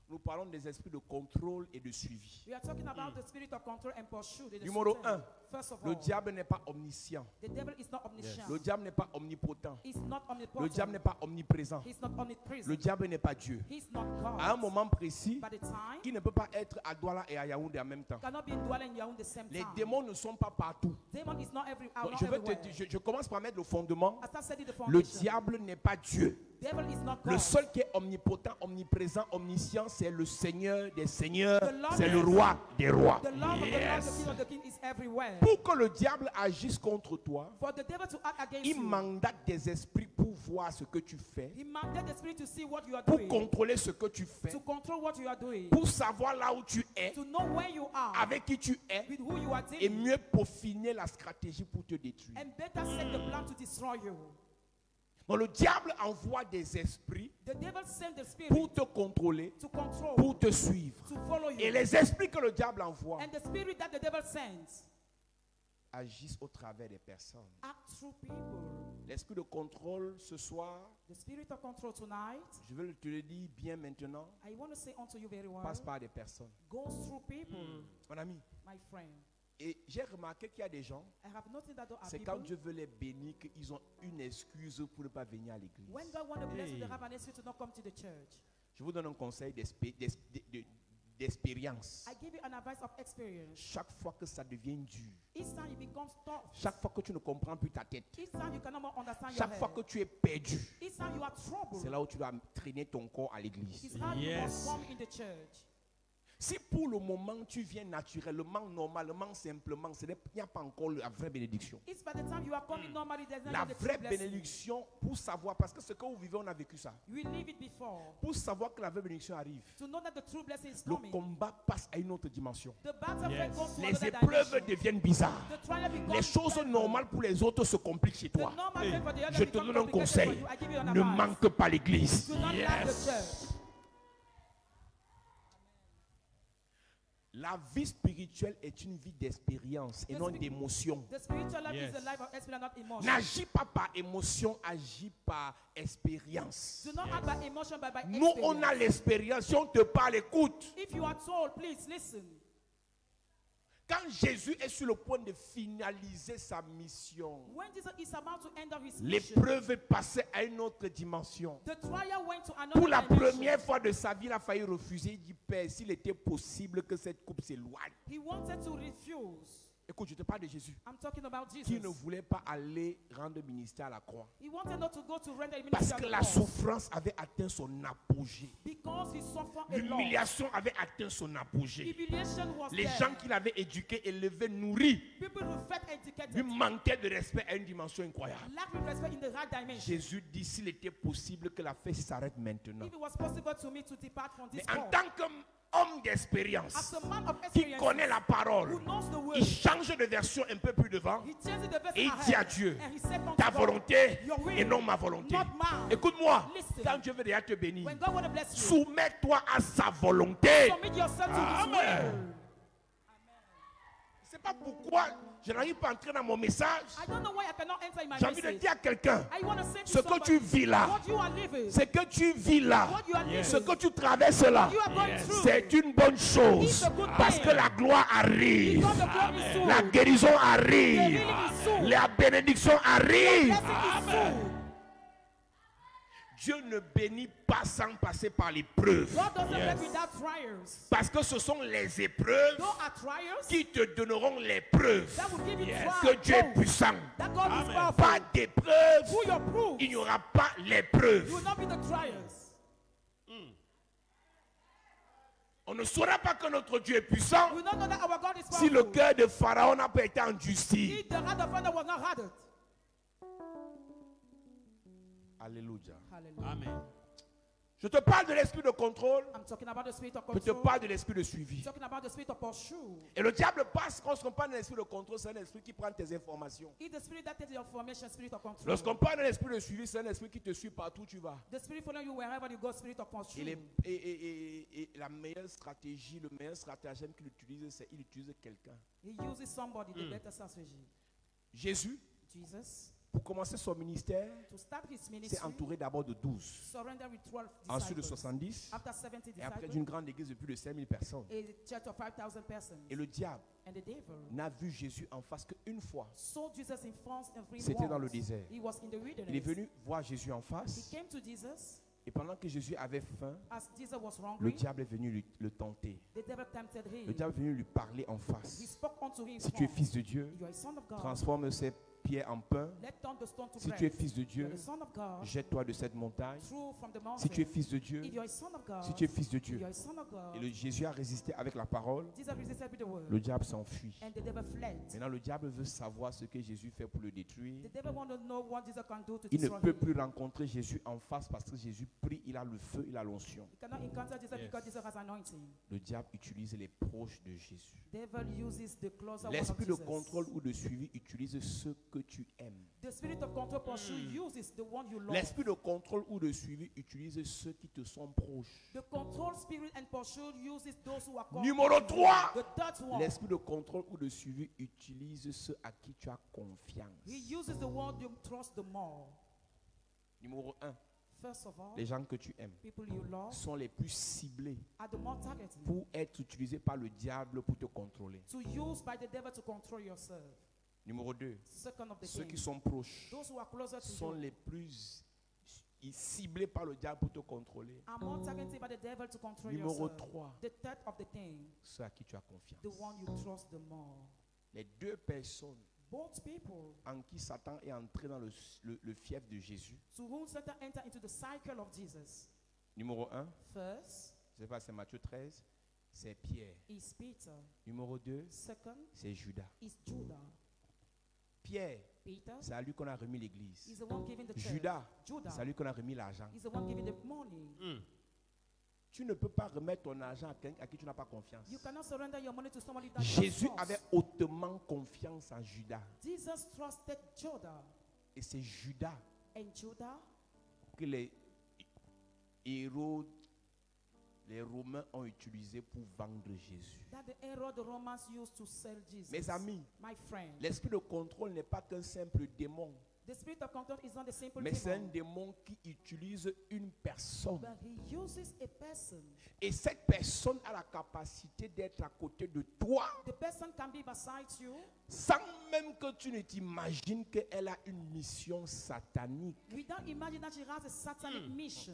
Nous parlons des esprits de contrôle et de suivi. We are talking about the spirit of control and pursuit. in the Numéro system. 1. First of Le all, diable n'est pas omniscient. the devil is not omniscient. Le diable n'est pas omnipotent. He's not omnipotent. Le diable n'est pas omniprésent. He's not omnipresent. Le diable n'est pas Dieu. He's not God. À un moment précis, By the time, il ne peut pas être à Douala et à Yaoundé en même temps. cannot be in Douala and Yaoundé the same Les time. démons ne sont pas partout. Demon is not every Donc, not je, vais te everywhere. dire- je commence par mettre le fondement. I start setting the Le foundation. diable n'est pas Dieu. Devil is not Le God. seul qui est omnipotent, omniprésent, omniscient, c'est le Seigneur des seigneurs, The Lord c'est is- le roi des rois. The Lord of the Lord, the King of the King is everywhere. Pour que le diable agisse contre toi, For the devil to act against il you, mandate des esprits pour voir ce que tu fais, he mandated the spirit to see what you are pour doing, contrôler ce que tu fais, to control what you are doing, pour savoir là où tu es, to know where you are, avec qui tu es, with who you are et dealing, mieux peaufiner la stratégie pour te détruire. and better set the plan to destroy you. Donc le diable envoie des esprits The devil sent the spirit pour te contrôler, to control, pour te suivre. to follow you. Et les esprits que le diable envoie And the spirit that the devil sends agissent au travers des personnes. act through people. L'esprit de contrôle ce soir, The spirit of control tonight, je vais te le dire bien maintenant, I want to say unto you very well, passe par des personnes. goes through people, Mon ami, my friend. et j'ai remarqué qu'il y a des gens, I have noticed that there are c'est people, quand Dieu veut les bénir qu'ils ont une excuse pour ne pas venir à l'église. when God wants to bless you, they have an excuse to not come to the church. Je vous donne un conseil d'expérience. I give you an advice of experience. Chaque fois que ça devient dur, Each time it becomes tough, chaque fois que tu ne comprends plus ta tête, each time you cannot more understand your chaque fois head, que tu es perdu, each time you are troubled, c'est là où tu dois traîner ton corps à l'église. it's how you must come in the church. Si pour le moment tu viens naturellement, normalement, simplement, il n'y a pas encore la vraie bénédiction. It's by the time you are coming normally, there's not La yet the vraie true blessing. bénédiction, pour savoir, parce que ce que vous vivez, on a vécu ça. We live it before. Pour savoir que la vraie bénédiction arrive, To know that the true blessing is le coming. combat passe à une autre dimension. The battlefield goes to Les another épreuves dimension. deviennent bizarres. The trial becomes Les choses painful. normales pour les autres se compliquent chez The toi. normal thing for the other Je te becomes donne un complicated conseil. for you. I give you an Ne advice. manque pas l'église. Do not lack the church. La vie spirituelle est une vie d'expérience et non d'émotion. The spiritual life is the life of experience, not emotion. N'agis pas par émotion, agis par expérience. Do not act by emotion, but by Nous, on a experience. l'expérience. Si on te parle, écoute. If you are told, please listen. Quand Jésus est sur le point de finaliser sa mission, When Jesus is about to end of his mission, l'épreuve est passée à une autre dimension. the trial went to another Pour la dimension. première fois de sa vie, il a failli refuser. Il dit, Père, s'il était possible que cette coupe s'éloigne. He wanted to refuse. Écoute, je te parle de Jésus I'm talking about qui Jesus. ne voulait pas aller rendre ministère à la croix. He wanted not to go to render Parce ministry que at la the cross. souffrance avait atteint son apogée. Because he suffered a lot. L'humiliation avait atteint son apogée. Humiliation was Les there. gens qu'il avait éduqués, élevés, nourris, People who felt lui educated manquaient de respect à une dimension incroyable. lacked respect in the right dimension. Jésus dit s'il était possible que la fête s'arrête maintenant. If it was possible to me to depart from Mais this en world, tant qu'homme d'expérience, as a man of qui experience, connaît la parole, who knows the word, il change de version un peu plus devant he changed the verse et il ahead, dit à Dieu, and he said unto ta God, volonté your will, et non ma volonté. not mine. Écoute-moi, Listen. quand Dieu veut déjà te bénir, When God want to bless you, soumets-toi à sa volonté. submit yourself to Amen. His will. Je ne sais pas pourquoi je n'arrive pas à entrer dans mon message. I don't know why I cannot enter in my J'ai envie de message. dire à quelqu'un, I want to say to ce que somebody, tu vis là, what you are living, ce que tu vis là, what you are living, ce que tu traverses là, what you are going through, c'est une bonne chose. It's a good Parce thing. que la gloire arrive, because the glory is soon. la guérison The arrive, healing is soon. la bénédiction arrive. Blessing is soon. Dieu ne bénit pas sans passer par l'épreuve. God doesn't bless without trials. Parce que ce sont les épreuves Those are trials qui te donneront les preuves that will give you que trials. Dieu est puissant. That God is Pas powerful. d'épreuve, Through your proof, il n'y aura pas you will l'épreuve. not be the trials. On ne saura pas que notre Dieu est puissant You will not know that our God is si le powerful. cœur de Pharaon n'a pas été endurci. If the heart of Pharaoh was not hardened. Alléluia. Hallelujah. Amen. Je te parle de l'esprit de contrôle, I'm talking about the spirit of je te control. parle de l'esprit de suivi. I'm talking about the spirit of pursuit. Et le diable passe, quand on parle de l'esprit de contrôle, c'est un esprit qui prend tes informations. It's the spirit that takes your information, spirit of control. Lorsqu'on parle de l'esprit de suivi, c'est un esprit qui te suit partout où tu vas. The spirit following you wherever you go, spirit of pursuit. Et la meilleure stratégie, le meilleur stratagème qu'il utilise, c'est qu'il utilise quelqu'un. He uses somebody, the better strategy. Jésus, Jesus, pour commencer son ministère, to start his s'est ministry, entouré d'abord de 12, surrender with 12 ensuite de disciples. 70, After 70 et après disciples, d'une grande église de plus de 5000 personnes. a church of 5,000 persons. Et le diable And the devil n'a vu Jésus en face qu'une fois. saw Jesus in France every C'était dans le once. désert. He was in the wilderness. Il est venu voir Jésus en He face, came to Jesus et pendant que Jésus avait faim, as Jesus was le hungry. diable est venu le tenter. The devil tempted him. Le diable est venu lui parler en He face. spoke unto him. Si tu es fils de Dieu, You are a son of God. transforme ces pierres en pain. Let turn the stone to Si bread. tu es fils de You are Dieu, the son of God. jette-toi de cette montagne. Through from the mountain. Si tu es fils de Dieu, If you are a son of God. si tu es fils de You Dieu. are a son of God. Et le Jésus a résisté avec la parole. Jesus resisted with the word. Le diable s'enfuit. And the devil fled. Maintenant, le diable veut savoir ce que Jésus fait pour le détruire. The devil want to know what Jesus can do to Il ne destroy peut him. plus rencontrer Jésus en face parce que Jésus prie, il a le feu, il a l'onction. You cannot encounter Jesus because Jesus has anointing. Le diable utilise les proches de Jésus. Devil uses the closer one of L'esprit de Jesus. contrôle ou de suivi utilise ceux que tu aimes. The spirit of control pursue uses the one you love. L'esprit de contrôle ou de suivi utilise ceux qui te sont proches. The control spirit and pursuit uses those who are called. Numéro 3. The third one. L'esprit de contrôle ou de suivi utilise ceux à qui tu as confiance. He uses the one you trust the more. Numéro 1. First of all, Les gens que tu aimes people you love sont les plus ciblés are the more targeted pour être utilisés par le diable pour te contrôler. to use by the devil to control yourself. Numéro 2. Second of the Ceux qui thing, sont proches those who are closer to sont you les plus ciblés par le diable pour te contrôler. are more targeted by the devil to control Numéro yourself. 3. The third of the thing, Ceux à qui tu as confiance. the one you trust the more. Les deux personnes Both people en qui Satan est entré dans le fief de Jésus. to whom Satan enter into the cycle of Jesus. Numéro 1, First je sais pas, c'est Matthieu 13, c'est Pierre. is Peter. Numéro 2, Second c'est Judas. is Judah. Pierre, Peter c'est à lui qu'on a remis is l'église. the one giving the church. Judas, Judah c'est à lui qu'on a remis l'argent. is the one giving the money. Tu ne peux pas remettre ton argent à quelqu'un à qui tu n'as pas confiance. You cannot surrender your money to somebody that you Jésus trust. avait hautement confiance en Judas. Jesus trusted Judah, Et c'est Judas and Judah que les héros, les Romains ont utilisé pour vendre Jésus. that the error the Romans used to sell Jesus. Mes amis, My friend, l'esprit de contrôle n'est pas qu'un simple démon, the spirit of control is not a simple mais c'est un demon, démon qui utilise une personne. but he uses a person. Et cette personne a la capacité d'être à côté de toi The person can be beside you sans même que tu ne t'imagines qu'elle a une mission satanique. without imagining that she has a satanic mission.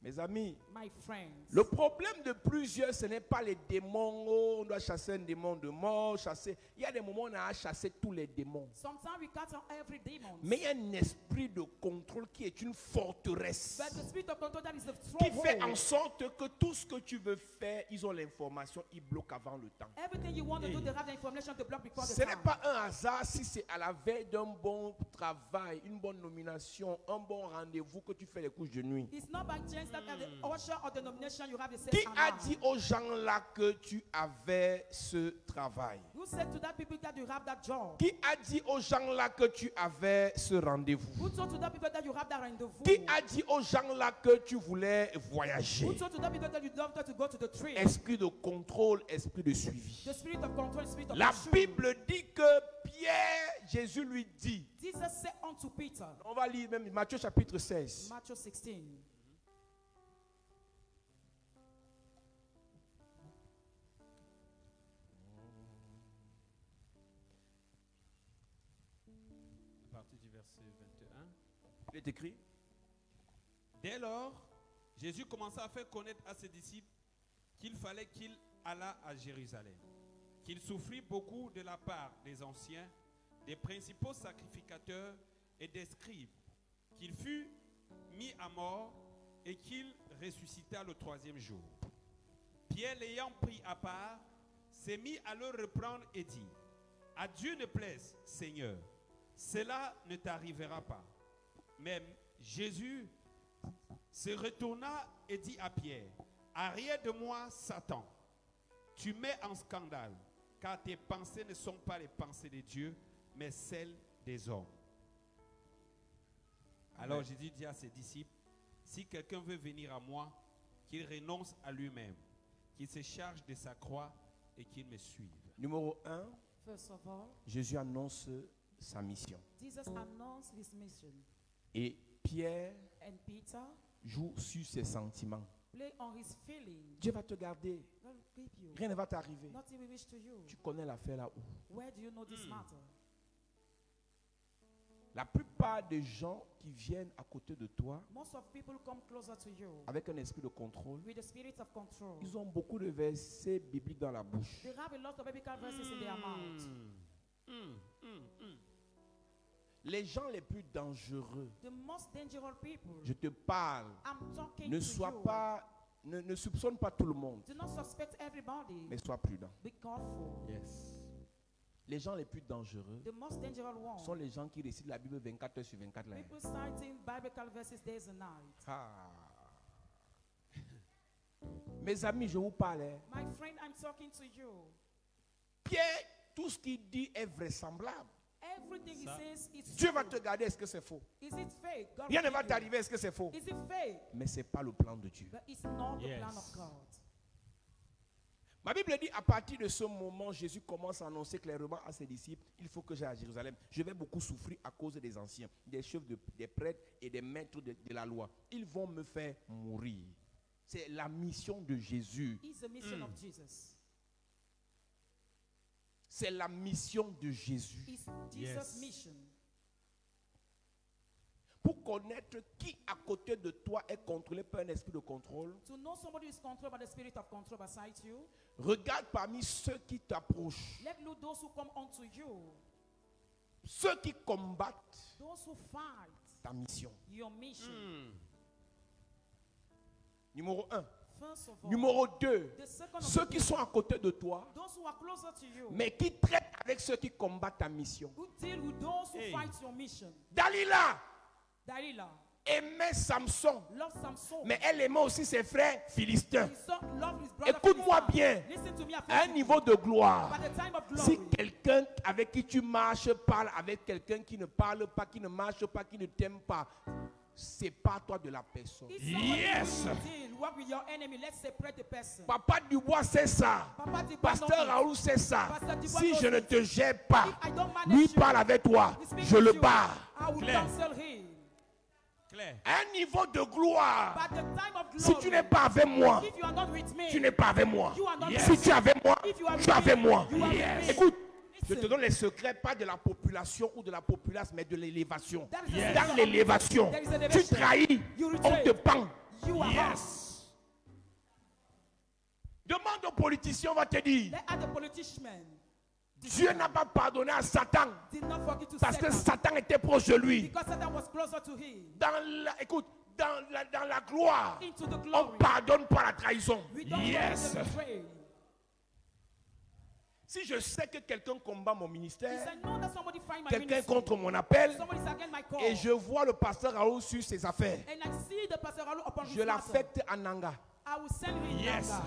Mes amis, My friends, le problème de plusieurs, ce n'est pas les démons. Oh, on doit chasser un démon de mort, chasser. Il y a des moments où on a chassé tous les démons. sometimes we cut out every demon. Mais il y a un esprit de contrôle qui est une forteresse. But the spirit of control, that is the Qui fait en stronghold. sorte que tout ce que tu veux faire, ils ont l'information, ils bloquent avant le temps. Everything you want to do, they have the information to block before the Ce n'est time. pas un hasard si c'est à la veille d'un bon travail, une bonne nomination, un bon rendez-vous que tu fais les couches de nuit. It's not by chance that at the usher or the nomination you have the same Qui a amount. dit aux gens là que tu avais ce travail? Who said to that people that you have that job? Qui a dit aux gens là que tu avais ce rendez-vous? Who told to that people that you have that rendezvous? Qui a dit aux gens là que tu voulais voyager? Who told to that people that you love to go to the trip? Esprit de contrôle, esprit de suivi. The spirit of control, the spirit of La pursuit. Bible dit que Pierre, Jésus lui dit, Jesus said unto Peter, on va lire même Matthieu chapitre 16. Matthew 16. À partir du verset 21. Il est écrit. Dès lors, Jésus commença à faire connaître à ses disciples qu'il fallait qu'il allât à Jérusalem, qu'il souffrit beaucoup de la part des anciens, des principaux sacrificateurs et des scribes, qu'il fut mis à mort et qu'il ressuscita le troisième jour. Pierre, l'ayant pris à part, s'est mis à le reprendre et dit, « À Dieu ne plaise, Seigneur, cela ne t'arrivera pas. » Même Jésus se retourna et dit à Pierre, « Arrière de moi, Satan, tu mets en scandale, car tes pensées ne sont pas les pensées de Dieu, mais celles des hommes. » Alors Jésus dit à ses disciples, « Si quelqu'un veut venir à moi, qu'il renonce à lui-même, qu'il se charge de sa croix et qu'il me suive. » Numéro 1, First of all, Jésus annonce sa mission. Jesus announced his mission. Et Pierre And Peter joue sur ses sentiments. play on his feeling. Dieu va te garder. God will keep you. Rien ne va t'arriver. Nothing will wish to you. Tu connais l'affaire là-haut. Where do you know this matter? La plupart des gens qui viennent à côté de toi Most of people come closer to you avec un esprit de contrôle, with the spirit of control. ils ont beaucoup de versets bibliques dans la bouche. They have a lot of biblical verses in their mouth. Les gens les plus dangereux, The most dangerous people. je te parle, I'm talking ne to sois you. pas, ne soupçonne pas tout le monde, Do not suspect everybody. mais sois prudent. Be careful. Yes. Les gens les plus dangereux The most dangerous sont one. les gens qui récitent la Bible 24 heures sur 24 là. People citing biblical verses days and night. Ah. Mes amis, je vous parle. Hein. My friend, I'm talking to you. Pierre, tout ce qu'il dit est vraisemblable. Everything he says is Dieu true. va te garder, est-ce que c'est faux? Is it fake? God Rien ne will va keep you. t'arriver, est-ce que c'est faux? Is it fake? Mais ce n'est pas le plan de Dieu. But it's not the plan Yes. of God. Ma Bible dit, à partir de ce moment, Jésus commence à annoncer clairement à ses disciples, il faut que j'aille à Jérusalem. Je vais beaucoup souffrir à cause des anciens, des chefs, des prêtres et des maîtres de la loi. Ils vont me faire mourir. C'est la mission de Jésus. It's the mission of Jesus. C'est la mission de Jésus. It's Jesus' Yes. mission. Pour connaître qui à côté de toi est contrôlé par un esprit de contrôle, To know somebody who is controlled by the spirit of control beside you, regarde parmi ceux qui t'approchent, let look those who come unto you, ceux qui combattent those who fight ta mission. your mission. Numéro 1. First of all, Numéro 2. the second of Ceux all, qui sont à côté de toi, those who are closer to you, mais qui traitent avec ceux qui combattent ta mission. who deal with those who Hey. fight your mission. Dalila Delilah aimait Samson, love Samson. mais elle aimait aussi ses frères philistins. His son loved his brother Écoute-moi Philistine. bien. Listen to me À un attentively. niveau de gloire, By the time of si glory, quelqu'un avec qui tu marches parle avec quelqu'un qui ne parle pas, qui ne marche pas, qui ne t'aime pas, sépare-toi de la personne. if somebody Yes. will deal, work with your enemy, let's separate the person. Papa Dubois sait ça. Papa Dubois Pasteur knows it. Raoul sait ça. Pasteur Dubois Si knows je ne it. te gère pas, If I don't manage lui you, parle avec toi, he speaks je with le you, barre. I will Claire. counsel him. Claire. Un niveau de gloire. By the time of glory, Si tu n'es pas avec moi, if you are not with me, tu n'es pas avec moi. you are not Si with tu es avec moi, If you are tu es with avec me, moi. you are with me. Écoute, je Listen. te donne les secrets, pas de la population ou de la populace, mais de l'élévation. That is the Dans secret of- l'élévation, There is tu elevation. trahis, You on retreat. te pend. You are wrong. Yes. Demande aux politiciens, on va te dire. Let other politicians Dieu n'a pas pardonné à Satan did not forgive to parce que Satan Satan était proche de lui. because Satan was closer to him. Écoute, dans la gloire, Into the on glory. ne pardonne pas la trahison. We don't Yes. forgive the betrayal. Si je sais que quelqu'un combat mon If ministère, I know that somebody find my quelqu'un ministry, contre mon appel, somebody's against my call, et je vois le pasteur Raoul sur ses affaires, and I see the pastor Raoul upon his je matter, l'affecte à Nanga. I will send him in Yes. Nanga.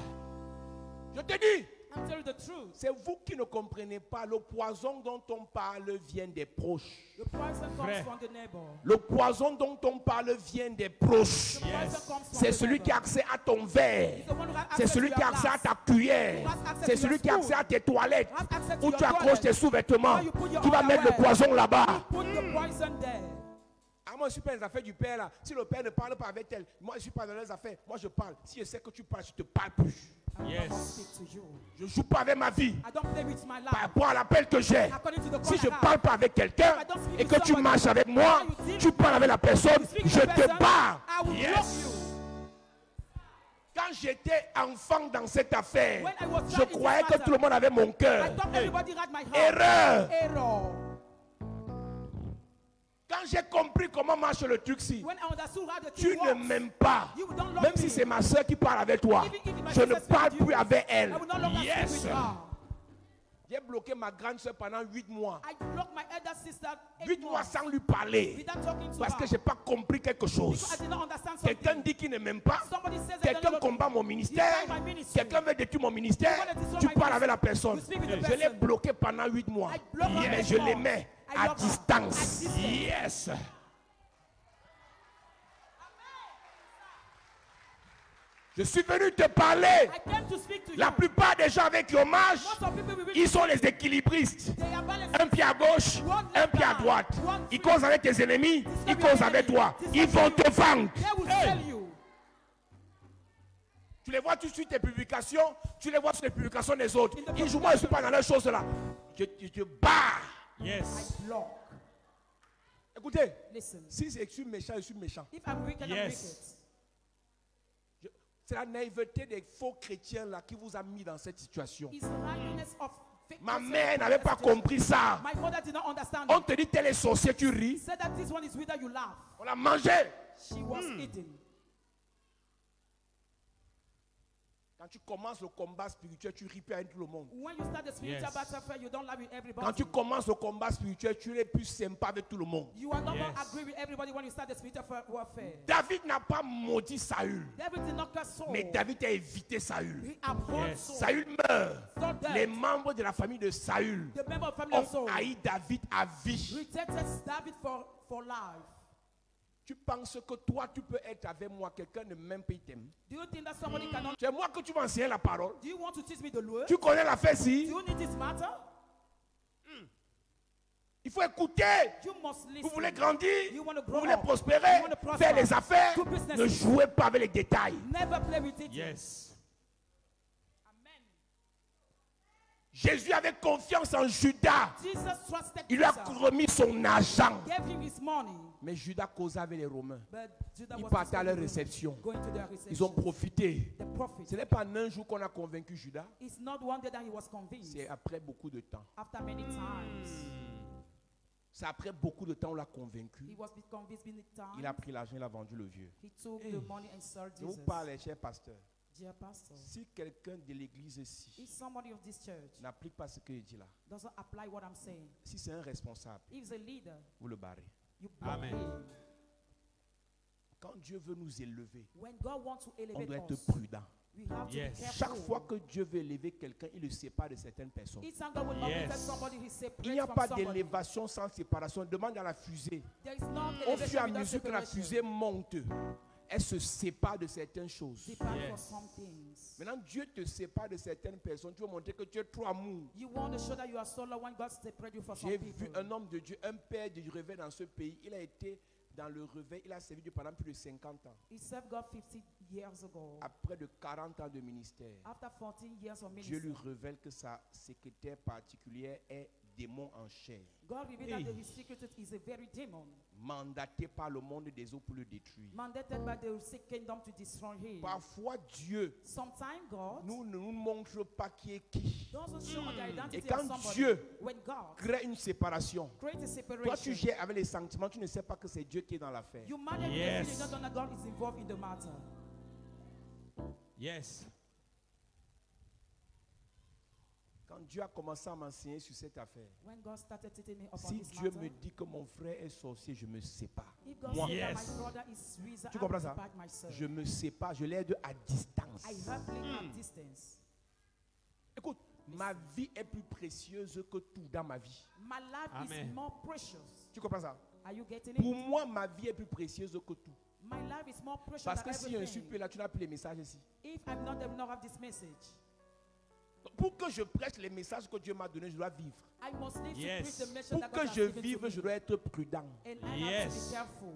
Je te dis, I'm telling you the truth. c'est vous qui ne comprenez pas. Le poison dont on parle vient des proches. The poison comes Vrai. from the neighbor. Le poison dont on parle vient des proches. The poison comes from C'est the celui qui a neighbor. accès à ton verre. He's the one who has C'est access celui to qui a your accès à glass. ta cuillère. Who has access C'est to celui your qui a accès spoon. à tes toilettes. Who has access to Où your tu accroches toilet. tes sous-vêtements. Where you put your Qui va mettre le underwear. poison là-bas. Put the poison there. Ah, moi, je suis pas dans les affaires du père là. Si le père ne parle pas avec elle, moi, je suis pas dans les affaires. Moi, je parle. Si je sais que tu parles, je te parle plus. I Yes. will not speak to you. Je joue pas avec ma vie. I don't play with my Par life. rapport à l'appel que j'ai. According to the Si call je I have. parle pas avec quelqu'un If I don't speak et with que tu somebody, marches avec moi, you deal tu parles avec la personne, You speak je to the te person, bats. I will Yes. block you. Quand j'étais enfant dans cette affaire, When I was je child in croyais this que matter, tout le monde avait mon I cœur. thought everybody had my heart. Erreur. Error. Quand j'ai compris comment marche le truc ci, When I understood how the tu thing ne works, m'aimes pas. you don't love Même me. si c'est ma soeur qui parle avec toi, Even if my je ne sister parle speaks with plus you, avec I elle. will no longer Yes. speak with her. J'ai bloqué ma grande soeur pendant 8 mois. I blocked my elder sister 8 mois sans lui parler. without talking to Parce que her. je n'ai pas compris quelque Because chose. I did not understand something. Quelqu'un dit qu'il ne m'aime pas. Somebody says that Quelqu'un they don't combat mon ministère. You find my ministry. Quelqu'un veut détruire mon ministère. You want to destroy Tu my parles avec ministry. la personne. You speak with the Je l'ai person. bloqué pendant 8 mois. I blocked her Mais for je 8 l'aimais months. I à love her. distance. At distance. Yes. Je suis venu te parler. I came to speak to La you. plupart des gens avec qui on marche, Most of people we reach, ils sont les équilibristes. they are balanced. Un pied à gauche, un pied à droite. Ils causent avec tes ennemis, ils causent avec toi. Ils vont te vendre. They will tell you. Tu les vois tout de suite tes publications, tu les vois sur les publications des autres. In the Ils jouent, moi je ne suis pas dans leurs choses là. Je te bats. Yes. Block. Écoutez, Listen. si je suis méchant, je suis méchant. If I'm wicked, I'm Yes. wicked. C'est la naïveté des faux chrétiens là qui vous a mis dans cette situation. It's the likeness of fake Ma Christians mère in n'avait that pas situation. compris ça. My mother did not understand On it. te dit tel est sorcier, tu ris. Said that this one is whether you laugh. On l'a mangé. She was eating. Quand tu commences le combat spirituel, tu ris plus avec tout le monde. When you start the spiritual Yes. battle, you don't laugh with everybody. Quand tu commences le combat spirituel, tu n'es plus sympa avec tout le monde. You are not going to Yes. agree with everybody when you start the spiritual warfare. David n'a pas maudit Saül, David did not curse Saul. mais David a évité Saül. He abhorred Yes. Saul. Saül meurt. Saul died. Les membres de la famille de Saül The member of family of ont Saul haï David à vie. rejected David for life. Tu penses que toi, tu peux être avec moi, quelqu'un ne m'aime pas, il t'aime. Do you think that somebody cannot? C'est moi que tu vas enseigner la parole. Do you want to teach me the word? Tu connais l'affaire Do si. you need this matter? Il faut écouter. You must listen. Vous voulez grandir, You want to vous grow voulez up. prospérer, You want to prosper. faire les affaires. Do business. Ne jouez pas avec les détails. Never play with it. Yes. Amen. Jésus avait confiance en Judas. Jesus trusted Il lui a Peter. remis son argent. Gave him his money. Mais Judas causait avec les Romains. But Judah Ils was partaient à leur going réception. to their reception. Ils ont profité. The prophet. Ce n'est pas en un jour qu'on a convaincu Judas. It's not one day that he was convinced. C'est après beaucoup de temps. After many times. C'est après beaucoup de temps on l'a convaincu. He was convinced many times. Il a pris l'argent, il a vendu le vieux. He took the money and served Je vous Jesus. parle, cher pasteur. Dear pastor, Si quelqu'un de l'église ici if somebody of this church n'applique pas ce que je dis là, doesn't apply what I'm saying, si c'est un responsable, if he's a leader, vous le barrez. you block Amen. him. Quand Dieu veut nous élever, When God wants to on elevate doit être us, prudent. we have to Yes. be careful. Chaque fois que Dieu veut élever quelqu'un, il le sépare de certaines personnes. Each time God will Yes. uplift somebody, he separates Il n'y a from pas somebody. d'élévation sans séparation. Demande à la fusée. There is no Au fur et à elevation without mesure que la separation. fusée monte, elle se sépare de certaines choses. Depart Yes. for some things. Maintenant, Dieu te sépare de certaines personnes. Tu veux montrer que tu es trop amour. You want to show that you are so low when God separates you for some J'ai people. vu un homme de Dieu, un père du réveil dans ce pays. Il a été dans le réveil, il a servi Dieu pendant plus de 50 ans. He served God 50 years ago. Après de 40 ans de ministère, After 14 years of Dieu ministry, lui révèle que sa secrétaire particulière est démon en chair, God revealed that his secret is a very demon, mandaté par le monde des eaux pour le détruire. mandated by the sick kingdom to destroy him. Parfois, Dieu Sometimes God ne nous montre pas qui est qui. doesn't show the Et identity quand of somebody. Dieu When God crée une séparation, creates a toi separation, tu gères avec les sentiments, tu ne sais pas que c'est Dieu qui est dans l'affaire. you manage Yes. the feeling, you don't know that God is involved in the matter. Yes. Quand Dieu a commencé à m'enseigner sur cette affaire, When God started teaching me upon si this Dieu matter, me dit que mon frère est sorcier, je me sépare. if God Moi, says that Yes. my brother is wizard, Tu I comprends will ça? separate myself. Je me sépare, je l'aide à distance. I help him at distance. Écoute, ma vie est plus précieuse que tout dans ma vie. My life Amen. is more precious. Tu comprends ça? Are you getting Pour it? moi, ma vie est plus précieuse que tout. My life is more precious Parce than que si je ne suis everything. plus là, tu n'as plus les messages ici. If I'm not, they will not have this message. Pour que je prêche les messages que Dieu m'a donnés, je dois vivre. I must live Yes. to preach the message Pour that que God has je given to vive, me. je dois être prudent. And I have to Yes. be careful.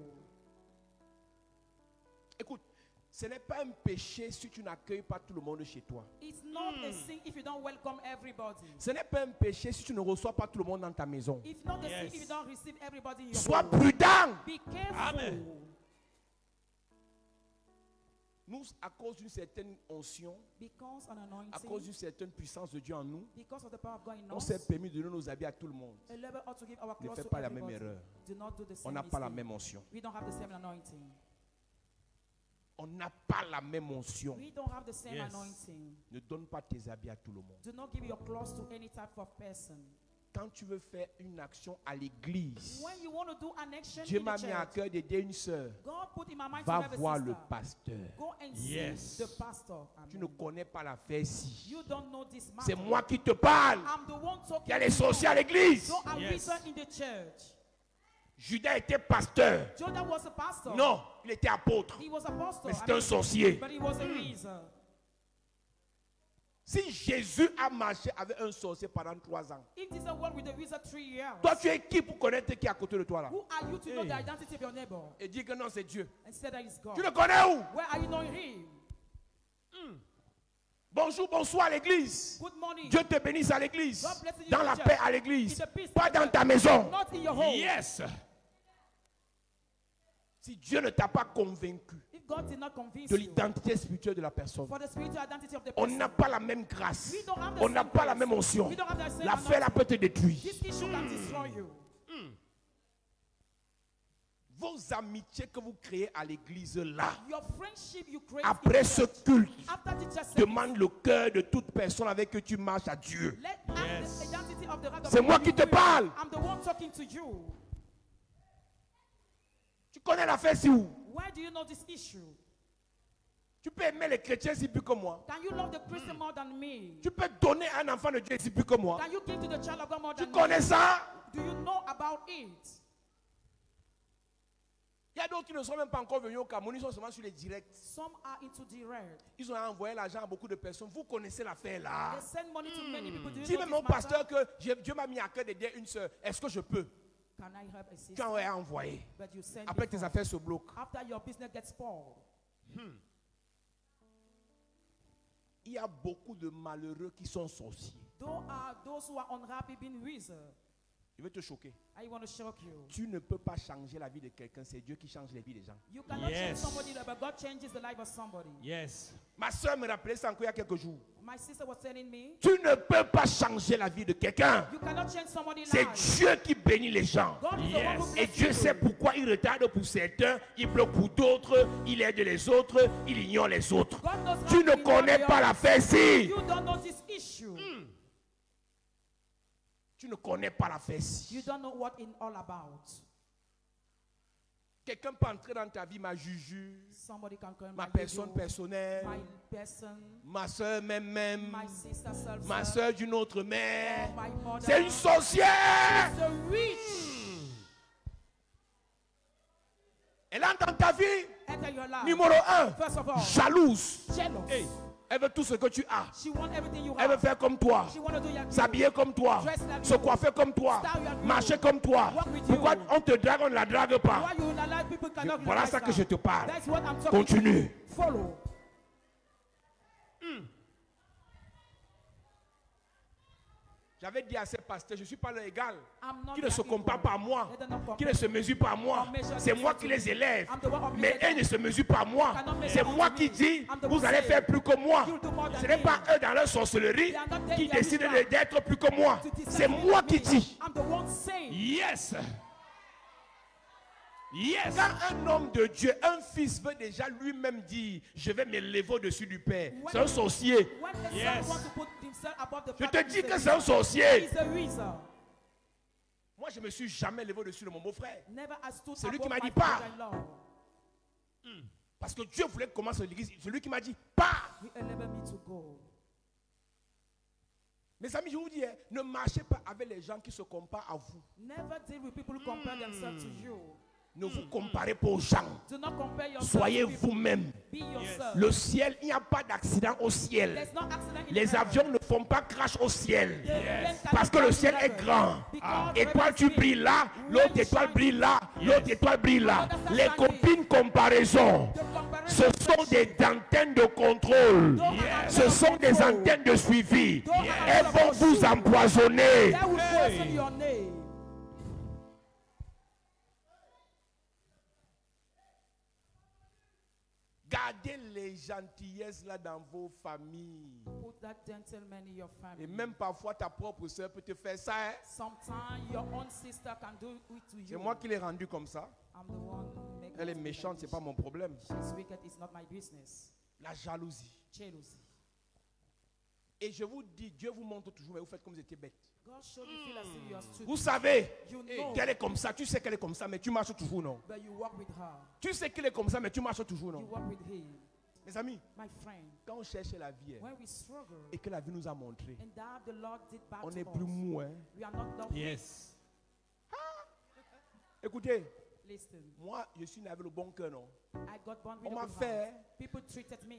Écoute, ce n'est pas un péché si tu n'accueilles pas tout le monde chez toi. It's not a sin if you don't welcome everybody. Ce n'est pas un péché si tu ne reçois pas tout le monde dans ta maison. It's not a Yes. sin if you don't receive everybody in your Sois home. prudent. Be careful. Amen. Nous, à cause d'une certaine onction, Because an à anointing, cause d'une certaine puissance de Dieu en nous, because of the power of God in on us, s'est permis de donner nos habits à tout le monde. a level ought to give our Ne clothes fais to pas la même everybody. erreur. Do not do the On same n'a pas la mistake. même onction. We don't have the same anointing. On n'a pas la même onction. We don't have the same Yes. anointing. Ne donne pas tes habits à tout le monde. Do not give your clothes to any type of person. Quand tu veux faire une action à l'église, When you want to do an action Dieu in m'a the mis à church, cœur d'aider une sœur. God put in my mind Va to have voir a le sister. pasteur. Go and Yes. see the pastor. Tu ne Amen. connais pas l'affaire-ci. You don't know this matter. C'est moi qui te parle. I'm the one talking. Il y a les to you. sorciers à l'église. So I Yes. reason in the church. Judas était pasteur. Jonah was a pastor. Non, il était apôtre. He was apostle. Mais c'était un sorcier. But he was a wizard. Si Jésus a marché avec un sorcier pendant 3 ans, If this is a world with a wizard 3 years, toi tu es qui pour connaître qui est à côté de toi là? who are you to know Hey. the identity of your neighbor Et dis que non, c'est Dieu. and say that it's God? Tu le connais où? Where are you knowing him? Bonjour, bonsoir à l'église. Good morning. Dieu te bénisse à l'église. God bless you Dans in la the paix church. à l'église. In the peace Pas in the dans church. ta maison. Not in your home. Yes. Si Dieu ne t'a pas convaincu If God did not convince de you l'identité spirituelle de la personne, for the spiritual identity of the on person, n'a pas la même grâce. we don't have the On n'a same pas la grace. même onction. We don't have the same L'affaire là anointing. peut te détruire. This issue can destroy you. Vos amitiés que vous créez à l'église là, Your friendship you create après in ce church, culte, after the church service, demande le cœur de toute personne avec qui tu marches à Dieu. let ask the identity of the heart of C'est the moi people qui te you will. parle. I'm the one talking to you. Tu connais l'affaire si où? Why do you know this issue? Tu peux aimer les chrétiens si plus que moi. Can you love the Christian more than me? Tu peux donner un enfant de Dieu si plus que moi. Can you give to the child of God more Tu than connais me? ça? Do you know about it? Il y a d'autres qui ne sont même pas encore venus au Cameroun, ils sont seulement sur les directs. Some are into direct. Ils ont envoyé l'argent à beaucoup de personnes. Vous connaissez l'affaire là. They send money to many people. Do you Dis know même this mon matter? pasteur que Dieu m'a mis à cœur d'aider une soeur. Est-ce que je peux? Can I help a Tu sister? as envoyé. But you send Après tes before. affaires se bloquent. After your business gets spoiled. Il y a beaucoup de malheureux qui sont sorciers. Those who are unhappy being wizard. Je vais te choquer. I want to shock you. Tu ne peux pas changer la vie de quelqu'un. C'est Dieu qui change les vies des gens. You cannot change Yes. somebody, but God changes the life of somebody. Yes. Ma soeur me rappelait ça encore il y a quelques jours. My sister was telling me, Tu ne peux pas changer la vie de quelqu'un. you cannot change somebody's C'est life. Dieu qui bénit les gens. God is the one who Et blesses Dieu you. sait pourquoi il retarde pour certains, il bloque pour d'autres, il aide les autres, il ignore les autres. God knows how Tu to ne be connais warrior. pas l'affaire-ci. You don't know this issue. Tu ne connais pas l'affaire-ci. You don't know what it's all about. Quelqu'un peut entrer dans ta vie, ma juju, Somebody can come ma my personne video, personnelle, my person, ma soeur même, my sister self, ma soeur d'une autre mère. my mother. C'est une sorcière. She's a witch. Elle entre dans ta vie. Enter your life. Numéro 1, First of all, jalouse. jealous. Hey, elle veut tout ce que tu as. She wants everything you Elle veut have. faire comme toi. She want to do your S'habiller comme toi, Dress like se you. coiffer comme toi, Style like you. marcher comme toi. Walk with Pourquoi you. on te drague, on ne la drague pas? Why you in a life people cannot Voilà realize ça que that. je te parle. That's what I'm talking Continue. to. Follow. J'avais dit à ces pasteurs, je ne suis pas leur égal. I'm not Qui ne se their comparent equal. pas à moi. Let them not compare. Qui ne se mesurent pas à moi. C'est moi qui les élève. Mais eux ne se mesurent pas à moi. C'est moi qui dis, vous allez faire plus que moi. Ce n'est pas eux dans leur sorcellerie qui décident d'être plus que moi. C'est moi qui dis. I'm the one saying. Yes. Yes. Quand un homme de Dieu, un fils veut déjà lui-même dire, je vais m'élever au-dessus du Père. C'est un sorcier. When the Yes. son wants to put himself above the Je father, te dis he's que a c'est un wizard. sorcier. He's a wizard. Moi, je ne me suis jamais levé au-dessus de mon beau-frère. Never has stood C'est lui above qui m'a my dit, pars. father-in-law. Parce que Dieu voulait commencer l'église. C'est lui qui m'a dit, pars. He enabled me to go. Mes amis, je vous dis, hein, ne marchez pas avec les gens qui se comparent à vous. Never deal with people who compare themselves to you. Ne vous comparez pas aux gens. Do not compare yourself Soyez to people. vous-même. Be yourself. Le ciel, il n'y a pas d'accident au ciel. There's no accident in Les heaven. avions ne font pas crash au ciel. The plane Parce que cannot le crash ciel in est heaven. grand. Because Et toi, heaven tu is big. brilles là, l'autre étoile brille là, l'autre étoile brille là. Les copines comparaisons, The comparison ce sont des antennes de contrôle. Ce sont des antennes de suivi. Elles vont vous empoisonner. that will poison your name. Gardez les gentillesses là dans vos familles. Put that gentleman in your family. Et même parfois, ta propre soeur peut te faire ça. Hein? Sometimes your own sister can do it to you. C'est moi qui l'ai rendu comme ça. I'm the one who make Elle est it to be méchante, like c'est this. pas mon problème. She's wicked, it's not my business. La jalousie. Jealousy. Et je vous dis, Dieu vous montre toujours, mais vous faites comme si vous étiez bête. God showed you feel as if you are stupid. Vous savez You know, qu'elle est comme ça. Tu sais qu'elle est comme ça, mais tu marches toujours, non? but you walk with her. Tu sais qu'elle est comme ça, mais tu marches toujours, You non? walk with him. Mes amis, My friend, quand on cherche la vie hein, when we struggle, et que la vie nous a montré, and that the Lord did back on to n'est us, plus mou. Hein. we are not done. Yes. Écoutez, Listen, moi, je suis né avec le bon cœur, non? I got born with On a m'a good fait, heart. hein. People treated me.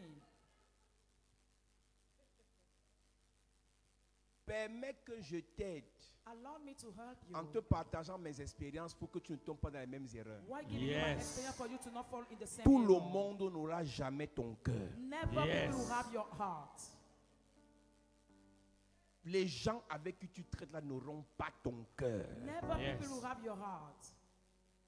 Permets que je t'aide Allow me to help you. en te partageant mes expériences pour que tu ne tombes pas dans les mêmes erreurs. Why giving you my Yes. experience for you to not fall in the same Tout le error? monde n'aura jamais ton cœur. Never Yes. people will have your heart. Les gens avec qui tu traites là n'auront pas ton cœur. Never Yes. people will have your heart.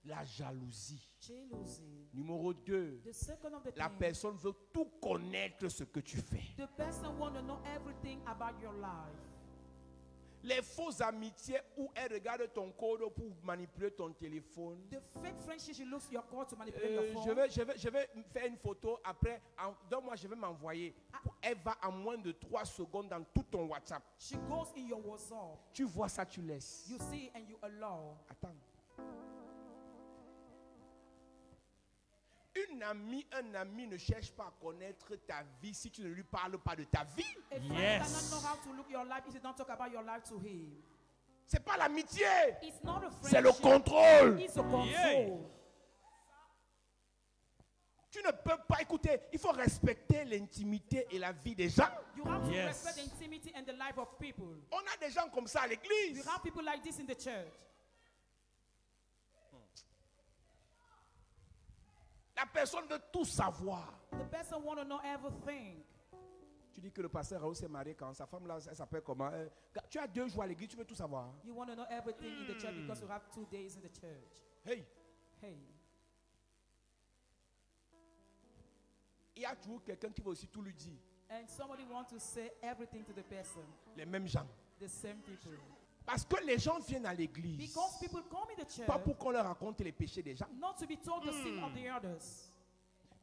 La jalousie. Jealousy. Numéro 2. The second of the La thing, personne veut tout connaître ce que tu fais. the person want to know everything about your life. Les fausses amitiés où elle regarde ton code pour manipuler ton téléphone. The fake friendship, she looks your call to manipulate your phone. Je vais faire une photo après. Donc moi je vais m'envoyer. Elle va en moins de 3 secondes dans tout ton WhatsApp. She goes in your WhatsApp. Tu vois ça, tu laisses. You see and you allow. Attends. Un ami ne cherche pas à connaître ta vie si tu ne lui parles pas de ta vie. A friend Yes. cannot know how to look your life if you don't talk about your life to him. C'est pas l'amitié, It's not a friendship. c'est le contrôle. It's a control. Yeah. Tu ne peux pas écouter. Il faut respecter l'intimité et la vie des gens. You have to Yes. respect the intimacy and the life of people. On a des gens comme ça à We l'église. have people like this in the church. La personne veut tout savoir. The person want to know everything. Tu dis que le pasteur Raoul s'est marié quand sa femme là, elle s'appelle comment? Tu as 2 jours à l'église, tu veux tout savoir. You want to know everything in the church because you have 2 days in the church. Hey, Hey, il y a toujours quelqu'un qui va aussi tout lui dire. and somebody want to say everything to the person. Les mêmes gens. The same people. Parce que les gens viennent à l'église. Because people come in the church Pas pour qu'on leur raconte les péchés des gens. not to be told the sin of the others.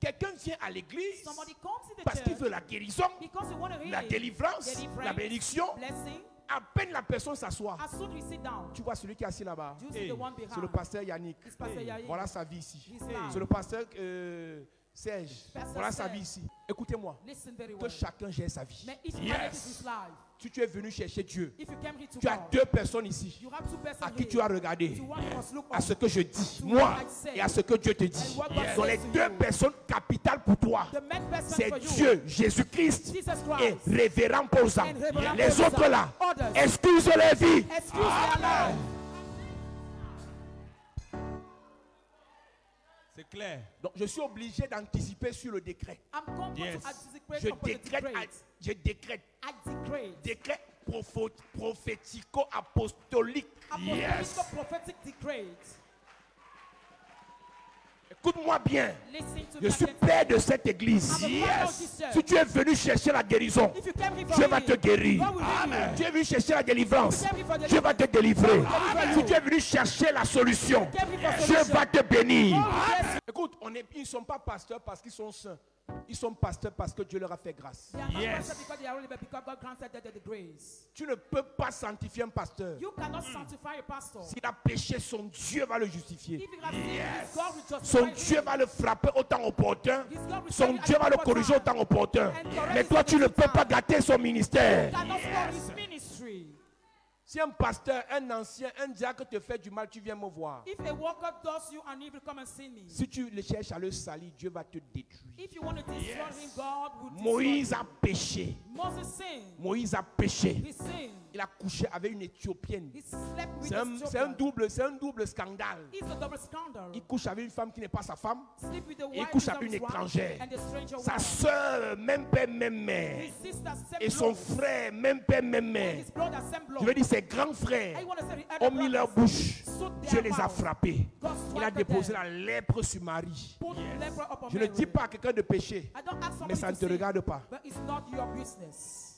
Quelqu'un vient à l'église Somebody comes in the parce qu'il church veut la guérison, because you want to hear la délivrance, la bénédiction. blessing. À peine la personne s'assoit. As soon as you sit down, Tu vois celui qui est assis là-bas. you see Hey, the one C'est le behind. pasteur Yannick. It's Pastor Yair. Voilà sa vie ici. His C'est life. le pasteur Serge. Pasteur Voilà sa Serge. vie ici. Écoutez-moi. Listen very Que well. chacun gère sa vie. May each Yes. man live his life. Si tu es venu chercher Dieu, If you came here to tu as God, 2 personnes ici you have 2 persons à qui here. tu as regardé, To one you must look à up. ce que je dis, To moi, what I say. et à ce que Dieu te dit. And what God Donc les says to 2 you. personnes capitales pour toi, The main person c'est for you, Dieu, Jésus-Christ Jesus et Christ. révérend Paulsan. And Révérend Les Paulsan. autres là, Others. excuse les vies. Excuse their life. C'est clair. Donc je suis obligé d'anticiper sur le décret. I'm compelled Yes. to anticipate Je upon the décrète, decree. je décrète, I decree. décrète. prophético-apostolique. Apostolic prophetic decrees. Écoute-moi bien. Listen to Je me suis attentively. père de cette église. I'm the father of this church. Si tu es venu chercher la guérison, If you came here for Dieu va healing, te guérir. God will heal you. Tu es venu chercher la délivrance, If you came here for Dieu va te délivrer. Amen. Si tu es venu chercher la solution, If you came here for Dieu solution, va te bénir. God will bless you. Écoute, ils ne sont pas pasteurs parce qu'ils sont saints. Ils sont pasteurs parce que Dieu leur a fait grâce. They are not blessed because they are only, but because God granted them the grace. Tu ne peux pas sanctifier un pasteur. You cannot sanctify a pastor. S'il a péché, son Dieu va le justifier. If he has sinned, his God will justify Son him. Dieu va le frapper au temps opportun. His God will Son save Dieu at va le the corriger au time. temps opportun. And correct Mais him toi, at tu the ne peux time. pas gâter son ministère. You cannot spoil his ministry. Si un pasteur, un ancien, un diacre te fait du mal, tu viens me voir. If a worker does you an evil, come and see me. Si tu le cherches à le salir, Dieu va te détruire. If you want to destroy him, God will destroy Moïse him. a péché. Moses sinned. Moïse a péché. He sinned. Il a couché avec une Éthiopienne. He slept with C'est un Ethiopia. double scandale. It's a double scandal. Il couche avec une femme qui n'est pas sa femme. Sleep with the Il wife couche who's avec not une his wife, étrangère. and the stranger Sa wife. soeur, même père, même mère. His sister, same Et son blood. frère, même père, même And mère. his brother, same blood. Je veux dire, ses grands frères I want to say the ont elder mis leur brothers bouche. suit Dieu their les a mouth. frappés. God Il a swiped déposé them. la lèpre sur Marie. Put leper upon Je ne Mary. dis pas à quelqu'un de pécher, I don't ask mais somebody ça ne to te sin, regarde pas. but it's not your business.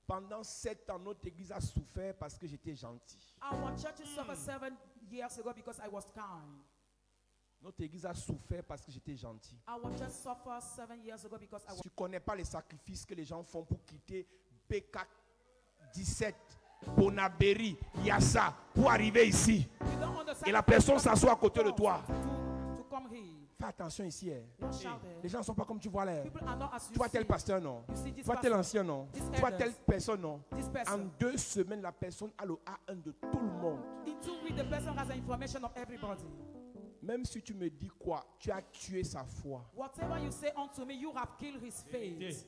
Pendant 7 ans, notre église a souffert parce que j'étais gentil. Our church suffered 7 years ago because I was kind. Notre église a souffert parce que j'étais gentil. Our church suffered 7 years ago because I was. Tu ne connais pas les sacrifices que les gens font pour quitter BK 17, Bonaberi, Yassa, pour arriver ici. You don't understand Et la personne s'assoit à côté de toi. to come here. Fais attention ici. Don't shout Les there. gens ne sont pas comme tu vois là. People are not as Tu you vois tel see. pasteur, non. You see this Tu vois tel pastor, ancien, non. this Tu vois elders, telle personne, non. this En person. 2 semaines, la personne a le A1 de tout le monde. In 2 weeks, the person has the information of everybody. Même si tu me dis quoi, tu as tué sa foi. Whatever you say unto me, you have killed his faith.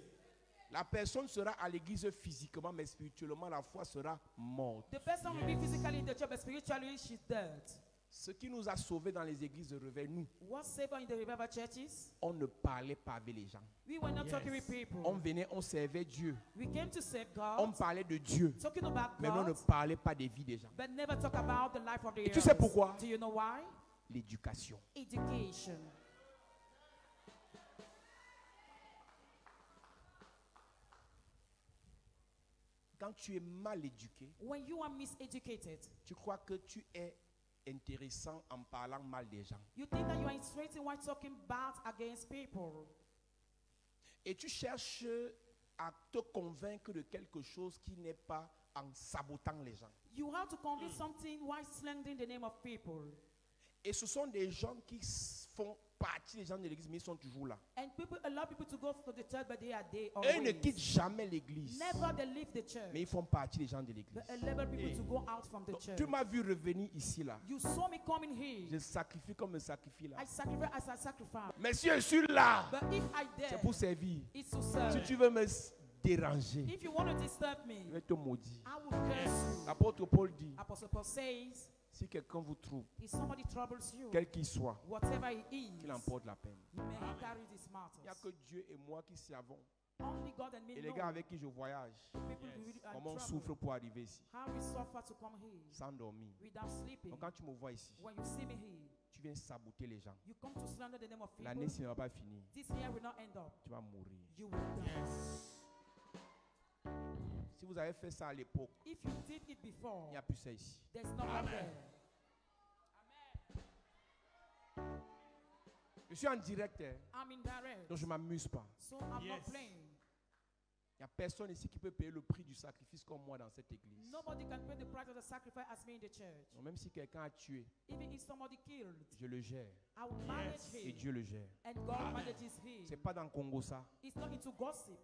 La personne sera à l'église physiquement, mais spirituellement, la foi sera morte. The person will be physically in the church, but spiritually she's dead. Ce qui nous a sauvés dans les églises de réveil, nous, What saved her in the revival churches? on ne parlait pas avec les gens. We were not talking with people. On venait, on servait Dieu. We came to save On God, parlait de Dieu, talking about mais on ne God, parlait pas des vies des gens. but never talk about the life of the Et tu sais earth. pourquoi? Do you know why? L'éducation. Education. Quand tu es mal éduqué, When you are miseducated, tu crois que tu es intéressant en parlant mal des gens. you think that you are interesting while talking bad against people. Et tu cherches à te convaincre de quelque chose qui n'est pas en sabotant les gens. You have to convince something while slandering the name of people. Et ce sont des gens qui font partie des gens de l'église, mais ils sont toujours là. And people allow people to go to the church, but they are there Et ils ne always. quittent jamais l'église, Never they leave the church, mais ils font partie des gens de l'église. but allow people to go out from the Donc, church. tu m'as vu revenir ici, là. You saw me coming here. Je sacrifie comme je sacrifie là. I sacrifice as I sacrifice. Mais si je suis là, But if I c'est dare, pour servir. it's to Si serve. tu veux me déranger, If you want to disturb je me, vais te maudire. I will curse you. L'apôtre Paul dit, Apostle Paul says, si quelqu'un vous trouve, if somebody troubles you, quel qu'il soit, whatever it is, qu'il emporte la peine. may he carry these Il n'y a matters. que Dieu et moi qui savons. Only God and me Et les know gars avec qui je voyage, people who really are in comment on trouble. souffre pour arriver ici, How we suffer to come here sans dormir. without sleeping. Donc quand tu me vois ici, When you see me here, tu viens saboter les gens. you come to slander the name of people. L'année, si ne va pas finir, This year will not end up. tu vas mourir. You will die. Si vous avez fait ça à l'époque, If you did it il before, n'y a plus ça ici. there's no one there. Je suis en direct, hein, I'm indirect, donc je ne m'amuse pas. so I'm Yes. not playing. Il n'y a personne ici qui peut payer le prix du sacrifice comme moi dans cette église. Nobody can pay the price of the sacrifice as me in the church. Donc, même si quelqu'un a tué, Even if somebody killed, je le gère. I will manage Et him. Dieu le gère. And God manages C'est him. pas dans le Congo ça. It's not into gossip.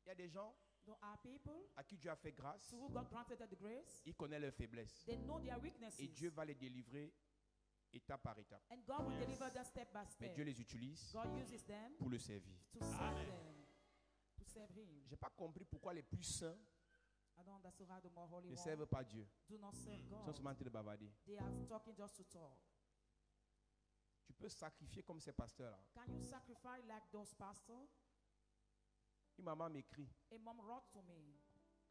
Il y a des gens There are people à qui Dieu a fait grâce. to who God granted the grace. Ils connaissent leurs faiblesses. They know their weaknesses. Et Dieu va les délivrer étape par étape. And God will deliver them step by Mais step. Dieu les utilise God uses them pour le servir. to serve them, to serve Him. Je n'ai pas compris pourquoi les plus saints I don't understand how the more holy ne ones servent pas Dieu. do not serve Ils sont God. seulement en train de bavarder. They are talking just to talk. Tu peux sacrifier comme ces pasteurs-là. Can you sacrifice like those pastors? Une maman m'écrit. A mom wrote to me.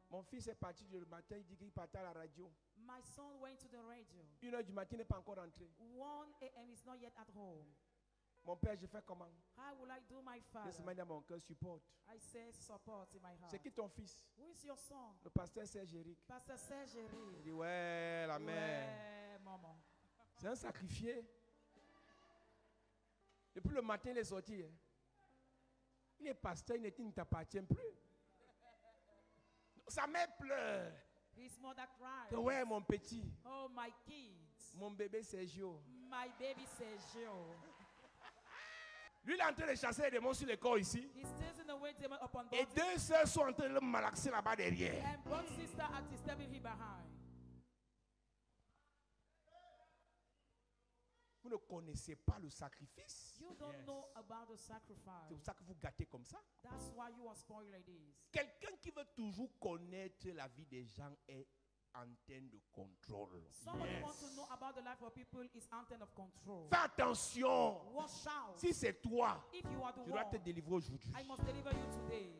Mon fils est parti le matin, il dit qu'il partait à la radio. My son went to the radio. 1h du matin, il n'est pas encore rentré. 1 a.m. is not yet at home. Mon père, je fais comment? How will I do, my father? Laisse-moi dire mon cœur support. I say support in my heart. C'est qui ton fils? Who is your son? Le pasteur Serge Eric. Pastor Serge Eric. Il dit ouais, la mère. Ouais, maman. C'est un sacrifié. Depuis le matin, il est sorti. Hein. Il est pasteur, il ne t'appartient plus. Sa mère pleure. His mother cried. Que ouais, mon petit. Oh, my kids. Mon bébé Sergio. My baby Sergio. Lui, il est en train de chasser les démons sur le corps ici. He stays in the way demon upon Et body. 2 sœurs sont en train de le malaxer là-bas derrière. And both sister are stabbing him behind. Vous ne connaissez pas le sacrifice. You don't Yes. know about the C'est sacrifice. pour ça que vous gâtez comme ça. That's why you are spoiled like this. Quelqu'un qui veut toujours connaître la vie des gens est antenne de contrôle. Somebody Yes. wants to know about the life of people is antenne of control. Fais attention. Watch out. Si c'est toi, If you are the je dois te one, délivrer aujourd'hui. I must deliver you today.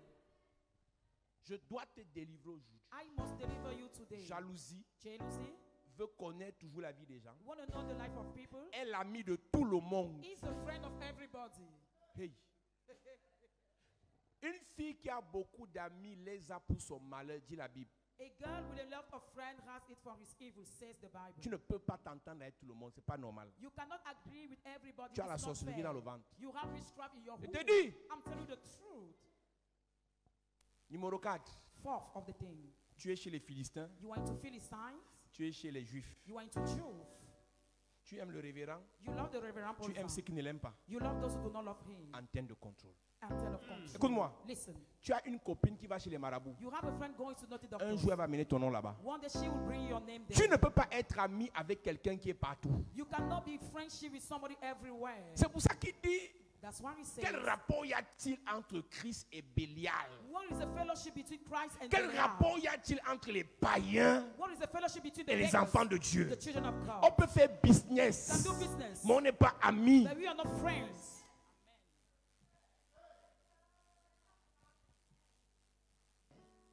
Je dois te délivrer aujourd'hui. I must deliver you today. Jalousie Jealousy. veut connaître toujours la vie des gens. Want to know the life of people? Est l'ami de tout le monde. He's a friend of everybody. Hey. Une fille qui a beaucoup d'amis les a pour son malheur, dit la Bible. A girl with a lot of friends has it for his evil, says the Bible. Tu ne peux pas t'entendre avec tout le monde, c'est pas normal. You cannot agree with everybody. Tu as la It's not sorcellerie fair. dans le ventre. You have witchcraft in your Je womb. te dis. I'm telling you the truth. Numéro 4. Fourth of the thing. Tu es chez les Philistins, You are into Philistines. tu es chez les Juifs. You are into Jews. Tu aimes le révérend, You love the reverend tu aimes person. ceux qui ne l'aiment pas. You love those who do not love him. Antenne de contrôle. Antenne of control. Écoute-moi. Listen. Tu as une copine qui va chez les marabouts. You have a friend going to Naughty Un Doctor. jour, elle va mener ton nom là-bas. One day she will bring your name Tu there. ne peux pas être ami avec quelqu'un qui est partout. You cannot be friendship with somebody everywhere. C'est pour ça qu'il dit, That's why he says, quel rapport y a-t-il entre Christ et Bélial? what is the fellowship between Christ and Quel Belial? rapport y a-t-il entre les païens What is the fellowship between the et les beggars, enfants de Dieu? the children of On God? peut faire Can business, do business, mais on n'est pas amis. but we are not friends.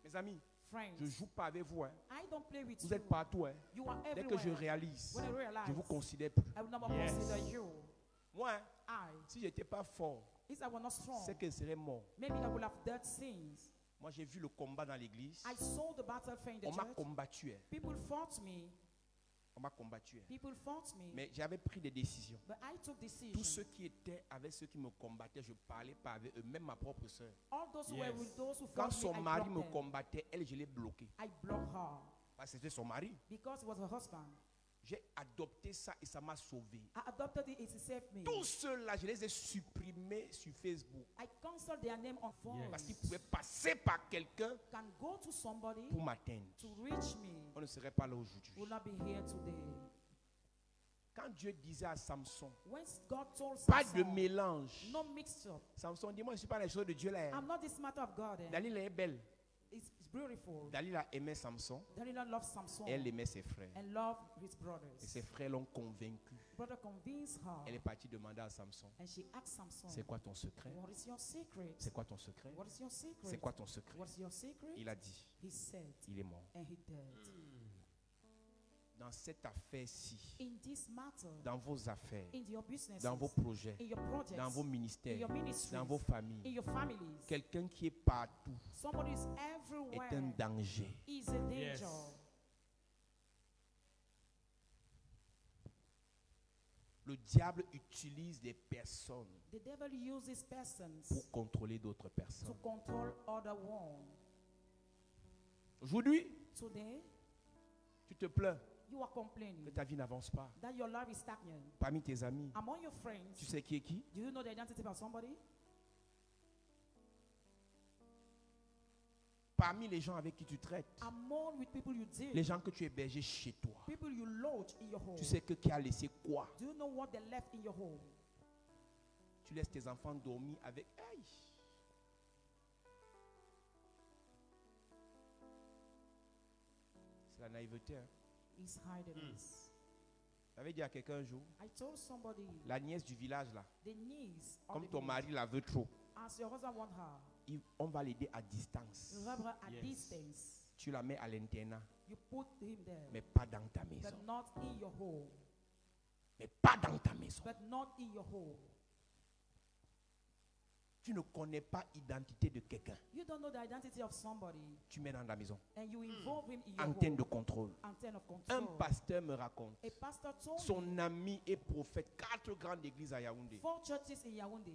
Mes amis, Friends. je ne joue pas avec vous. Hein. I don't play with Vous you. êtes partout. Hein. You are Dès que je everywhere. réalise, When I realize, je ne vous considère plus. I will never Yes. consider you. Moi, hein, I, si je n'étais pas fort, if I were not strong, c'est que je serais mort. maybe I would have done sins. Moi, j'ai vu le combat dans l'église. I saw the battlefield in the On m'a church. combattu. Hein. People fought me. On m'a combattu. Hein. People fought me. Mais j'avais pris des décisions. But I took Tous decisions. ceux qui étaient avec ceux qui me combattaient, je ne parlais pas avec eux, même ma propre soeur. All those who Yes. were with those who Quand fought son me, I mari me blocked them. combattait, elle, je l'ai bloquée. I blocked her Parce que c'était son mari. because it was her husband. J'ai adopté ça et ça m'a sauvé. I adopted it to save me. Tous ceux-là, je les ai supprimés sur Facebook. I cancelled their name on phone. Parce qu'ils pouvaient passer par quelqu'un Can go to somebody pour m'atteindre. to reach me. On ne serait pas là aujourd'hui. Will not be here today. Quand Dieu disait à Samson, When God told pas de Samson, mélange. no mixture. Samson dit, moi je ne suis pas les choses de Dieu là. I'm not this matter of God. Dalila est belle. It's beautiful. Dalila aimait Samson. Delilah loves Samson Elle aimait ses frères. and loved his Et brothers. ses frères l'ont convaincu. Brother convinced Elle est her partie demander à Samson, and she asked Samson, c'est quoi ton secret? what is your secret? C'est quoi ton secret? What is your secret? C'est quoi ton secret? What's your secret? Il a dit, He said, il est mort. and he died. Dans cette affaire-ci, In this matter, dans vos affaires, in your business, dans vos projets, in your projects, dans vos in ministères, your ministries, dans vos in familles, your families, quelqu'un qui est partout somebody is est un everywhere danger. is a danger. Yes. Le diable utilise des personnes The devil uses persons pour contrôler d'autres to personnes. control other one. Aujourd'hui, Today, tu te plains you are que complaining ta vie n'avance pas. that your life is stagnant. Parmi tes amis, Among your friends, tu sais qui est qui? do you know the identity of somebody? Parmi les gens avec qui tu traites, Among with people you deal, les gens que tu héberges chez toi, people you lodge in your home. tu sais que qui a laissé quoi? Do you know what they left in your home? Tu laisses tes enfants dormir avec. Aïe. C'est la naïveté. Hein? It's hiding this. J'avais dit à quelqu'un un jour, I told somebody, la nièce du village là, the niece of comme the ton village, mari la veut trop, as your husband want her, on va l'aider à distance. Rather at Yes. distance. Tu la mets à l'internat, You put him there, mais pas dans ta maison. but not in your home. Mais pas dans ta maison. But not in your home. Tu ne connais pas l'identité de quelqu'un. You don't know the identity of somebody, Tu mets dans ta maison. and you involve him in your Antenne de home. contrôle. Antenne of Un control. pasteur me raconte. A pastor told me Son ami est prophète. 4 grandes églises à Yaoundé. 4 churches in Yaoundé.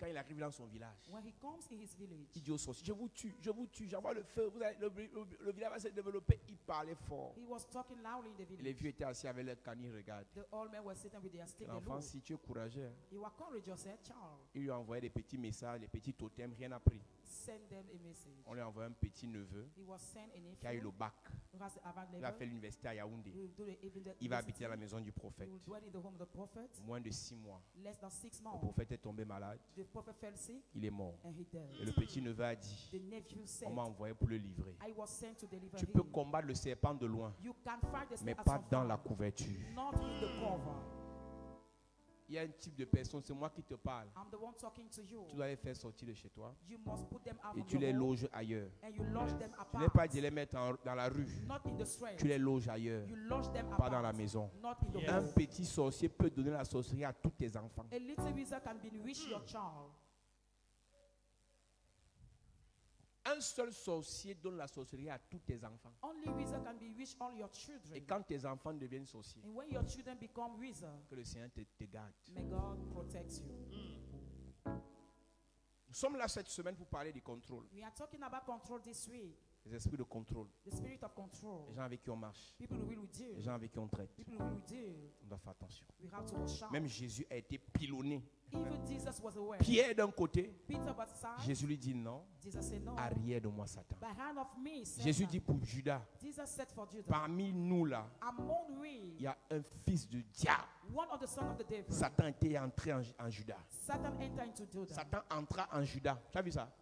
Quand il arrive dans son village, When he comes in his village, il dit aux sorciers, je vous tue, j'envoie le feu, le village va se développer. Il parlait fort. he was talking loudly in the Les village. vieux étaient assis avec leur canne, ils regardent. The old men were sitting with their stick. L'enfant, si tu es courageux, hein, You are courageous, eh, child. il lui a envoyé des petits messages, des petits totems, rien n'a pris. Send them a message. On lui a envoyé un petit neveu He was sent a qui a eu nephew le bac. who has the avant Il a level. fait l'université à Yaoundé. He will do the even the Il va university. habiter à la maison du He prophète. will dwell in the home of the prophet. Moins de 6 mois. Less than 6 Le months. prophète est tombé malade. The prophet fell sick Il est mort. and he died. Et le petit neveu a dit, The nephew said, on m'a envoyé pour le livrer. I was sent to deliver Tu peux him. combattre le serpent de loin, You can fight the mais snake pas as dans from la far, couverture. not with the cover. Il y a un type de personne, c'est moi qui te parle. I'm the one talking to you. Tu dois les faire sortir de chez toi You must put them out et of tu your les home loges ailleurs. and you lodge them Tu n'es apart. pas dit les mettre dans la rue. Not in the street. Tu les loges ailleurs, You lodge them pas apart. dans la maison. Not in the Yes. Un home. petit sorcier peut donner la sorcellerie à tous tes enfants. A little wizard can bewitch your child. Un seul sorcier donne la sorcellerie à tous tes enfants. Only wizard can bewitch all your Et children. quand tes enfants deviennent sorciers, And when your children become wizards, que le Seigneur te garde. may God protect you. Nous sommes là cette semaine pour parler du contrôle. We are talking about control this week. Les esprits de contrôle. The spirit of control. Les gens avec qui on marche. People who will Les deal. gens avec qui on traite. People who will deal. On doit faire attention. We have to watch out. Même Jésus a été pilonné. Even Jesus was aware. Pierre d'un côté, Peter was side. Jésus lui dit non. Jesus said no. Arrière de moi, Satan. By hand of me, Jésus Satan. dit pour Judas, Jesus said for Judah. parmi nous là, Among il we, y a un fils de diable. one of the sons of the devil. Satan était entré en Judas. Satan entered into Judah. Satan entra en Judas. Tu as vu ça?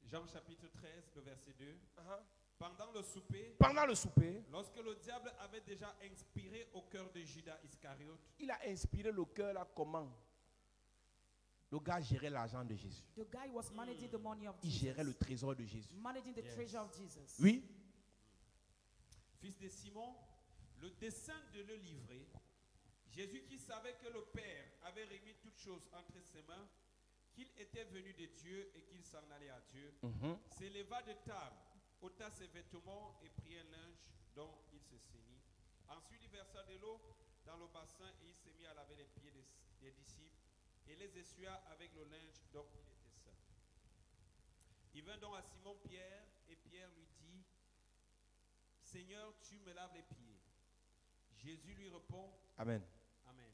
Jean chapitre 13, le verset 2. Pendant le souper, Pendant le souper, lorsque le diable avait déjà inspiré au cœur de Judas Iscariote il a inspiré le cœur là comment? Le gars gérait l'argent de Jésus. The guy was managing the money of Il Jesus. gérait le trésor de Jésus. Managing the Yes. treasure of Jesus. Oui. fils de Simon, le dessein de le livrer, Jésus qui savait que le Père avait remis toutes choses entre ses mains, qu'il était venu de Dieu et qu'il s'en allait à Dieu, s'éleva de table, ôta ses vêtements et prit un linge dont il se ceignit. Ensuite, il versa de l'eau dans le bassin et il s'est mis à laver les pieds des disciples et les essuya avec le linge dont il était saint. Il vint donc à Simon-Pierre et Pierre lui dit, Seigneur, tu me laves les pieds. Jésus lui répond, Amen. Amen.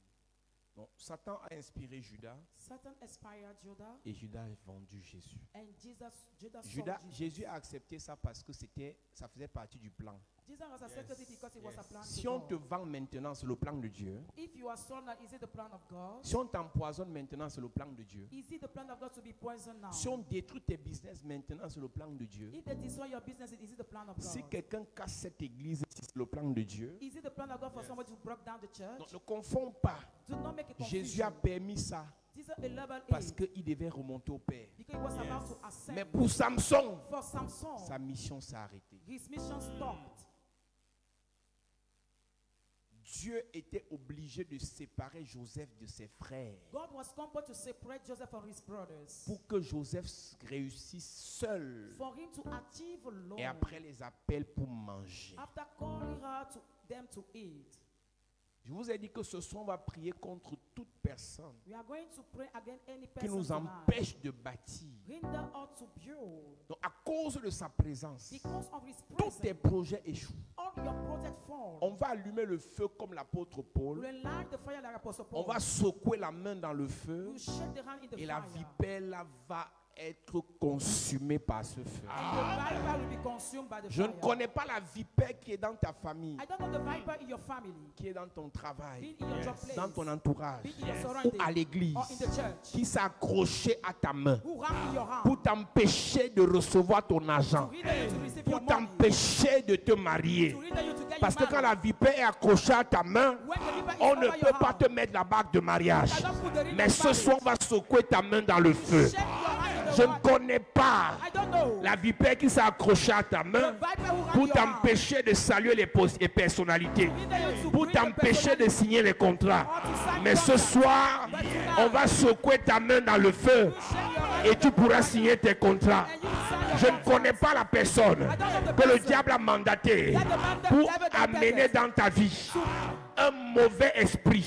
Donc, Satan a inspiré Judas Satan inspired Judah, et Judas a vendu Jésus. and Judah sold Judas, Jesus. Jésus a accepté ça parce que ça faisait partie du plan. Jesus was accepted it because it was a plan Si of on te God. vend maintenant, c'est le plan de Dieu. If you are sold now, is it the plan of God? Si on t'empoisonne maintenant, c'est le plan de Dieu. Is it the plan of God to be poisoned now? Si on détruit tes business maintenant, c'est le plan de Dieu. If they destroy your business, is it the plan of God? Si quelqu'un casse cette église, c'est le plan de Dieu. Is it the plan of God for somebody to break down the church? Donc, ne confonds pas. Do not make a Jésus a confusion. permis ça Jesus allowed parce it qu'il devait remonter au Père. because he was about to ascend. Mais pour Samson, For Samson, sa mission s'est arrêtée. his mission stopped. Dieu était obligé de séparer Joseph de ses frères God was compelled to separate Joseph from his brothers pour que Joseph réussisse seul for him to achieve alone. et après les appels pour manger. After calling her to them to eat, Je vous ai dit que ce soir, on va prier contre toute personne we are going to pray against any qui person nous tonight. empêche de bâtir. Hinder her to build Donc, à cause de sa présence, because of his tous presence. tes projets échouent. All your project fall. On va allumer le feu comme l'apôtre You Paul. will light the fire like Apostle On Paul. va secouer la main dans le feu You shake the hand in the et la fire. vipère là va être consumé par ce feu. And the viper will be consumed by the Je ne fire. connais pas la vipère qui est dans ta famille, I don't know the viper in your family, qui est dans ton travail, be it in your job place, dans ton entourage, be it in your ou surrounding, à l'église, or in the church, qui s'est accroché à ta main who ram in your hand, pour t'empêcher de recevoir ton argent, to hinder you to receive your pour money, t'empêcher de te marier. to hinder you to get Parce que you quand married. la vipère est accrochée à ta main, When the viper is on ne over peut your pas hand, te mettre la bague de mariage. you cannot put the ring Mais of ce marriage. soir, on va secouer ta main dans le feu. Shake your hand in the Je ne water. connais pas I don't know. la vipère qui s'est accrochée à ta The main viper who ram pour your hand, t'empêcher de saluer les personnalités, to hinder you to pour bring the t'empêcher de personality, signer les contrats. or to sign Mais ce contract. soir, But tonight, on va secouer ta main dans le feu shake your hand et tu pourras signer tes contrats. and you sign your Je ne contract. connais pas la personne que le diable a mandaté pour amener dans ta vie un mauvais esprit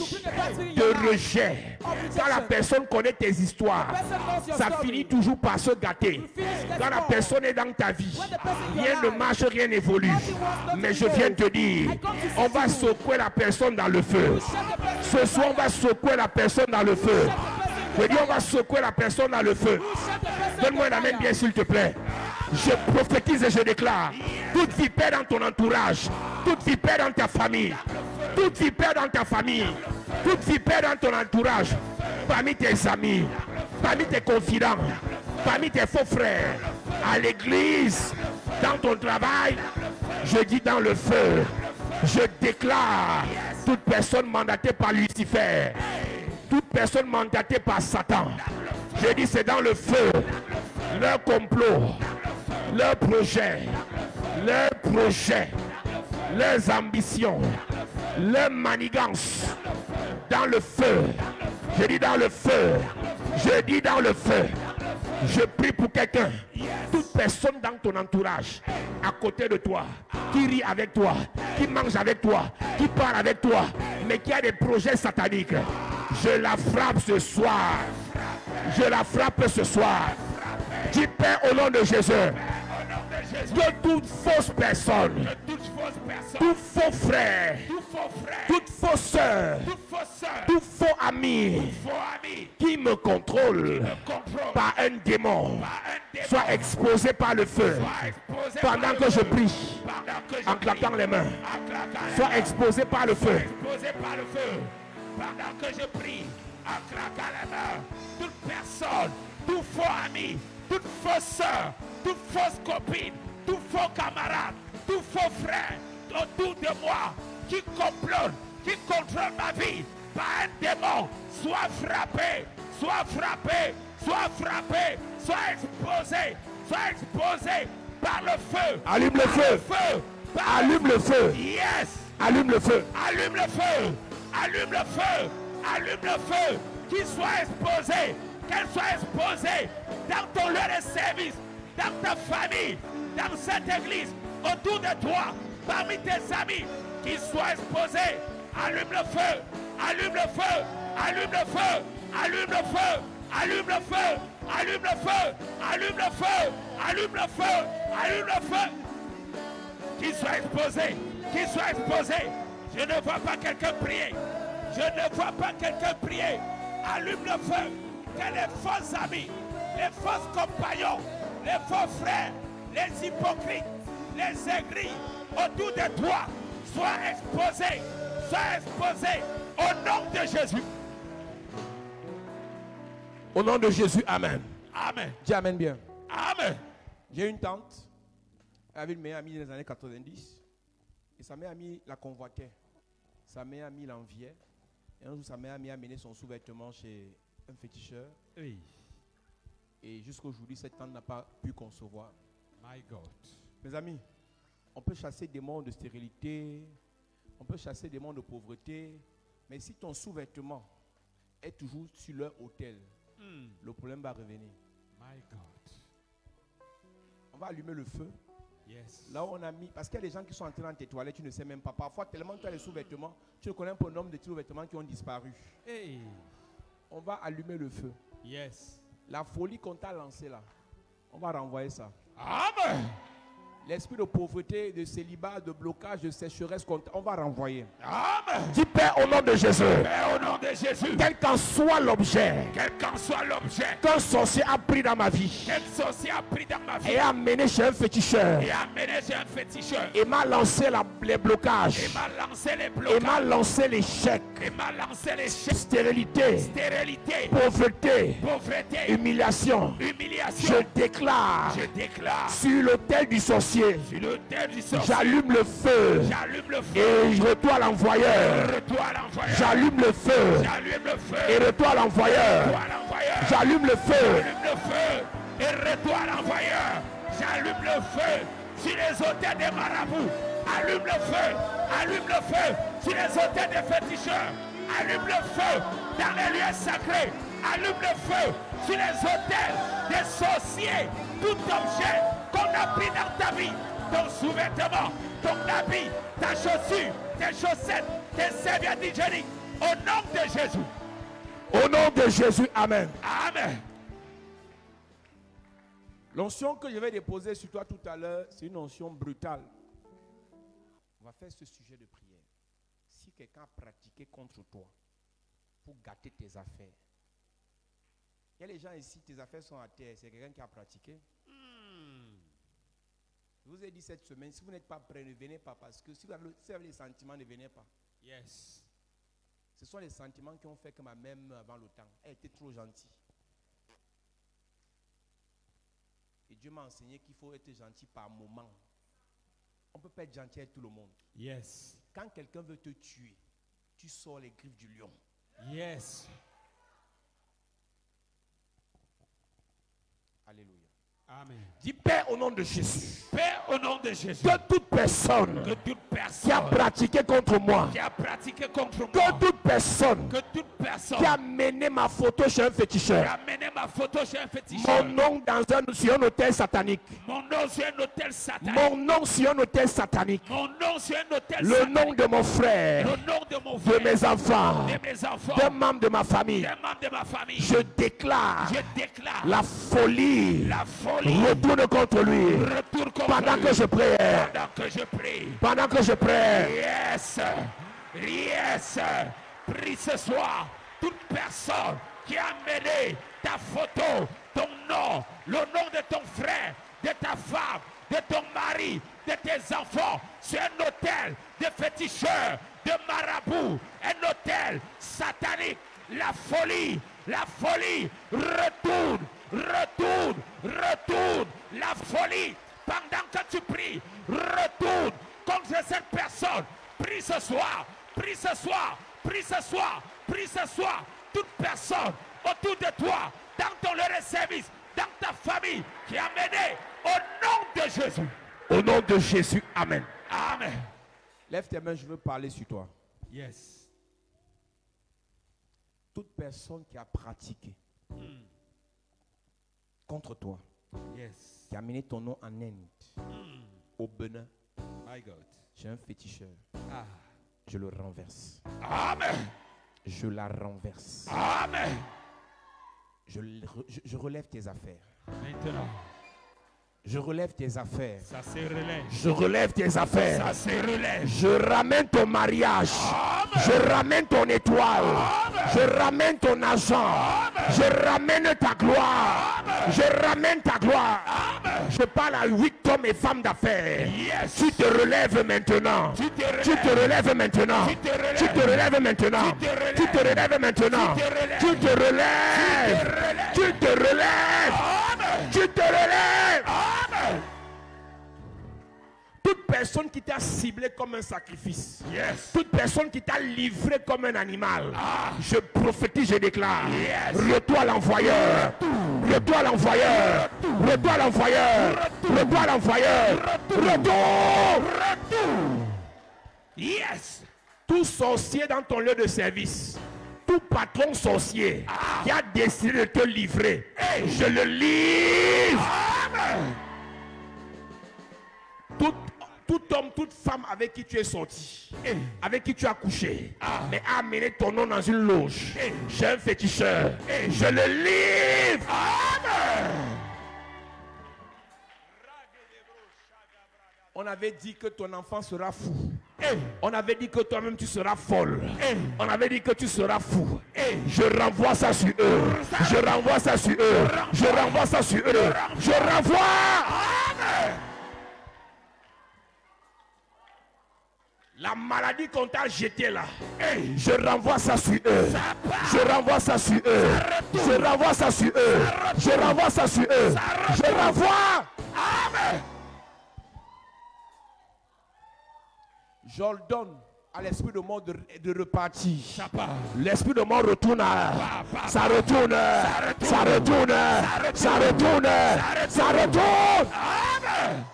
de rejet. Quand la personne connaît tes histoires, Person knows your ça story. finit toujours par se gâter. You finish getting Quand la wrong. personne est dans ta vie, When the person in rien your ne life, marche, rien n'évolue. nothing works, nothing Mais je viens goes. te dire, I come to say on va to you, secouer la personne dans le feu. you shake the person Ce in the soir, on fire. va secouer la personne dans le feu. Shake the person in Je the dis, on va fire. secouer la personne dans le feu. You shake the person in Donne-moi the la main fire. bien, s'il te plaît. Je prophétise et je déclare, toute vipère dans ton entourage, toute vipère dans ta famille, toute vipère dans ta famille, toute vipère dans ton entourage, parmi tes amis, parmi tes confidents, parmi tes faux frères, à l'église, dans ton travail, je dis dans le feu, je déclare toute personne mandatée par Lucifer, toute personne mandatée par Satan, je dis c'est dans le feu, leur complot, leurs projets, leurs ambitions, leurs manigances, dans le feu. Je dis dans le feu. Je dis dans le feu. Je prie pour quelqu'un, toute personne dans ton entourage, à côté de toi, qui rit avec toi, qui mange avec toi, qui parle avec toi, mais qui a des projets sataniques. Je la frappe ce soir. Je la frappe ce soir. Dis Père au nom de Jésus. De toute fausse personne, tout faux frère, toute fausse sœur, tout faux ami qui me contrôle par un démon, soit exposé par le feu pendant que je prie, en claquant les mains, soit exposé par le feu. Pendant que je prie, en claquant les mains, toute personne, tout faux ami, toute fausse soeur, toute fausse copine, tout faux camarade, tout faux frère autour de moi qui complote, qui contrôle ma vie par un démon, soit frappé, soit frappé, soit frappé, soit exposé par le feu. Allume le feu. Allume le feu. Yes. Allume le feu. Allume le feu. Allume le feu. Allume le feu. Qu'il soit exposé. Qu'elle soit exposée dans ton lieu de service, dans ta famille, dans cette église, autour de toi, parmi tes amis, qu'il soit exposé. Allume le feu. Allume le feu. Allume le feu. Allume le feu. Allume le feu. Allume le feu. Allume le feu. Allume le feu. Allume le feu. Qu'il soit exposé. Qu'il soit exposé. Je ne vois pas quelqu'un prier. Je ne vois pas quelqu'un prier. Allume le feu. Que les faux amis, les faux compagnons, les faux frères, les hypocrites, les aigris autour de toi soient exposés. Soient exposés au nom de Jésus. Au nom de Jésus, amen. Amen. Dis amen bien. Amen. J'ai une tante, elle avait une meilleure amie dans les années 90. Et sa meilleure amie la convoitait. Sa meilleure amie l'enviait. Et un jour, sa meilleure amie a mené son sous-vêtement chez un féticheur. Hey, Et jusqu'aujourd'hui, cette tante n'a pas pu concevoir. my God. Mes amis, on peut chasser des mondes de stérilité, on peut chasser des mondes de pauvreté, mais si ton sous-vêtement est toujours sur leur autel, le problème va revenir. My God. On va allumer le feu. Yes. Là où on a mis, parce qu'il y a des gens qui sont entrés dans tes toilettes, tu ne sais même pas. Parfois, tellement tu as les sous-vêtements, tu connais un peu le nombre de sous-vêtements qui ont disparu. Hey. On va allumer le feu. Yes. La folie qu'on t'a lancée là, on va renvoyer ça. Amen. L'esprit de pauvreté, de célibat, de blocage, de sécheresse, on va renvoyer. Amen. Dis Père au nom de Jésus. Père, au nom de Jésus. Quel qu'en soit l'objet. Quel qu'en soit l'objet. Qu'un sorcier a pris dans ma vie. Quel sorcier a pris dans ma vie. Et a amené chez un féticheur. Et a amené chez un féticheur. Et m'a lancé les blocages. Et m'a lancé les blocages. Et m'a lancé l'échec. Et m'a lancé l'échec. Stérilité. Stérilité. Pauvreté. Pauvreté. Humiliation. Humiliation. Je déclare. Je déclare. Sur l'autel du sorcier. Sur l'autel du sorcier. J'allume le feu. J'allume le feu. Et je retourne à l'envoyeur. Retour à l'envoyeur. J'allume le feu. J'allume le feu. Et retourne à l'envoyeur. Retour à l'envoyeur. J'allume le feu. J'allume le feu. Et retour à l'envoyeur. J'allume le feu sur les autels des marabouts. Allume le feu. Allume le feu sur les autels des féticheurs. Allume le feu dans les lieux sacrés. Allume le feu sur les autels des sorciers. Tout objet qu'on a pris dans ta vie, ton sous-vêtement, ton habit, ta chaussure, tes chaussettes, tes serviettes hygiéniques, au nom de Jésus. Au nom de Jésus, amen. Amen. L'onction que je vais déposer sur toi tout à l'heure, c'est une onction brutale. On va faire ce sujet de prière. Si quelqu'un a pratiqué contre toi pour gâter tes affaires, il y a les gens ici, tes affaires sont à terre, c'est quelqu'un qui a pratiqué. Je vous ai dit cette semaine, si vous n'êtes pas prêts, ne venez pas, parce que si vous avez les sentiments, ne venez pas. Yes. Ce sont les sentiments qui ont fait que ma mère meurt avant le temps. Elle était trop gentille. Et Dieu m'a enseigné qu'il faut être gentil par moment. On ne peut pas être gentil avec tout le monde. Yes. Quand quelqu'un veut te tuer, tu sors les griffes du lion. Yes. Alléluia. Amen. Dis Père au nom de Jésus. Père, au nom de Jésus. Que toute personne qui a pratiqué contre moi, qui a pratiqué contre moi, que toute personne que toute personne qui a mené ma photo chez un féticheur, qui a mené ma photo chez un féticheur, mon nom sur un hôtel satanique, mon nom sur un hôtel satanique, mon nom sur un hôtel satanique, mon nom sur un hôtel le satanique, nom de mon frère, le nom de mon frère, de mes enfants, des membres de ma famille, membres de ma famille, je déclare la folie, retourne contre lui. Retourne contre pendant lui. que je prie. Pendant que je prie. Pendant que je prie. Yes. Yes. Prie ce soir. Toute personne qui a mené ta photo, ton nom, le nom de ton frère, de ta femme, de ton mari, de tes enfants, sur un hôtel de féticheurs, de marabouts, un hôtel satanique. La folie, retourne, la folie, pendant que tu pries, retourne contre cette personne, prie ce soir, toute personne autour de toi, dans ton lieu de service, dans ta famille, qui a mené au nom de Jésus. Au nom de Jésus, amen. Amen. Lève tes mains, je veux parler sur toi. Yes. Toute personne qui a pratiqué contre toi, Yes. qui a mené ton nom en Inde, au Bénin, My God. j'ai un féticheur, Ah. je le renverse. Amen. Je la renverse. Amen. Je relève tes affaires. Maintenant, Je relève tes affaires. ça se relève. Je relève tes affaires. Ça se relève. Je ramène ton mariage. Amen. Je ramène ton étoile. Amen. Je ramène ton argent. Amen. Je ramène ta gloire. Amen. Je ramène ta gloire. Amen. Je parle à 8 hommes et femmes d'affaires. Yes. Tu te relèves maintenant. Tu te relèves. Tu te relèves maintenant. Tu te relèves. Tu te relèves maintenant. Tu te relèves. Tu te relèves maintenant. Tu te relèves. Tu te relèves. Tu te relèves. Amen. Tu te relèves. Amen. Toute personne qui t'a ciblé comme un sacrifice. Yes. Toute personne qui t'a livré comme un animal. Je prophétise, je déclare. Yes. Retour à l'envoyeur. Retour à l'envoyeur. Retour à l'envoyeur. Retour à l'envoyeur. Retour. Yes. Tout sorcier dans ton lieu de service. Tout patron sorcier qui a décidé de te livrer. Je le livre. Amen. Tout homme, toute femme avec qui tu es sorti, avec qui tu as couché, mais a amené ton nom dans une loge. J'ai un féticheur. Je le livre. Amen. On avait dit que ton enfant sera fou. On avait dit que toi-même tu seras folle. On avait dit que tu seras fou. Je renvoie ça sur eux. Je renvoie ça sur eux. Je renvoie ça sur eux. Je renvoie. La maladie qu'on t'a jetée là, je renvoie ça sur eux. Je renvoie ça sur eux. Je renvoie ça sur eux. Je renvoie ça sur eux. Je renvoie. Amen. J'ordonne à l'esprit de mort de repartir. L'esprit de mort retourne. Ça retourne. Ça retourne. Ça retourne. Ça retourne. Amen.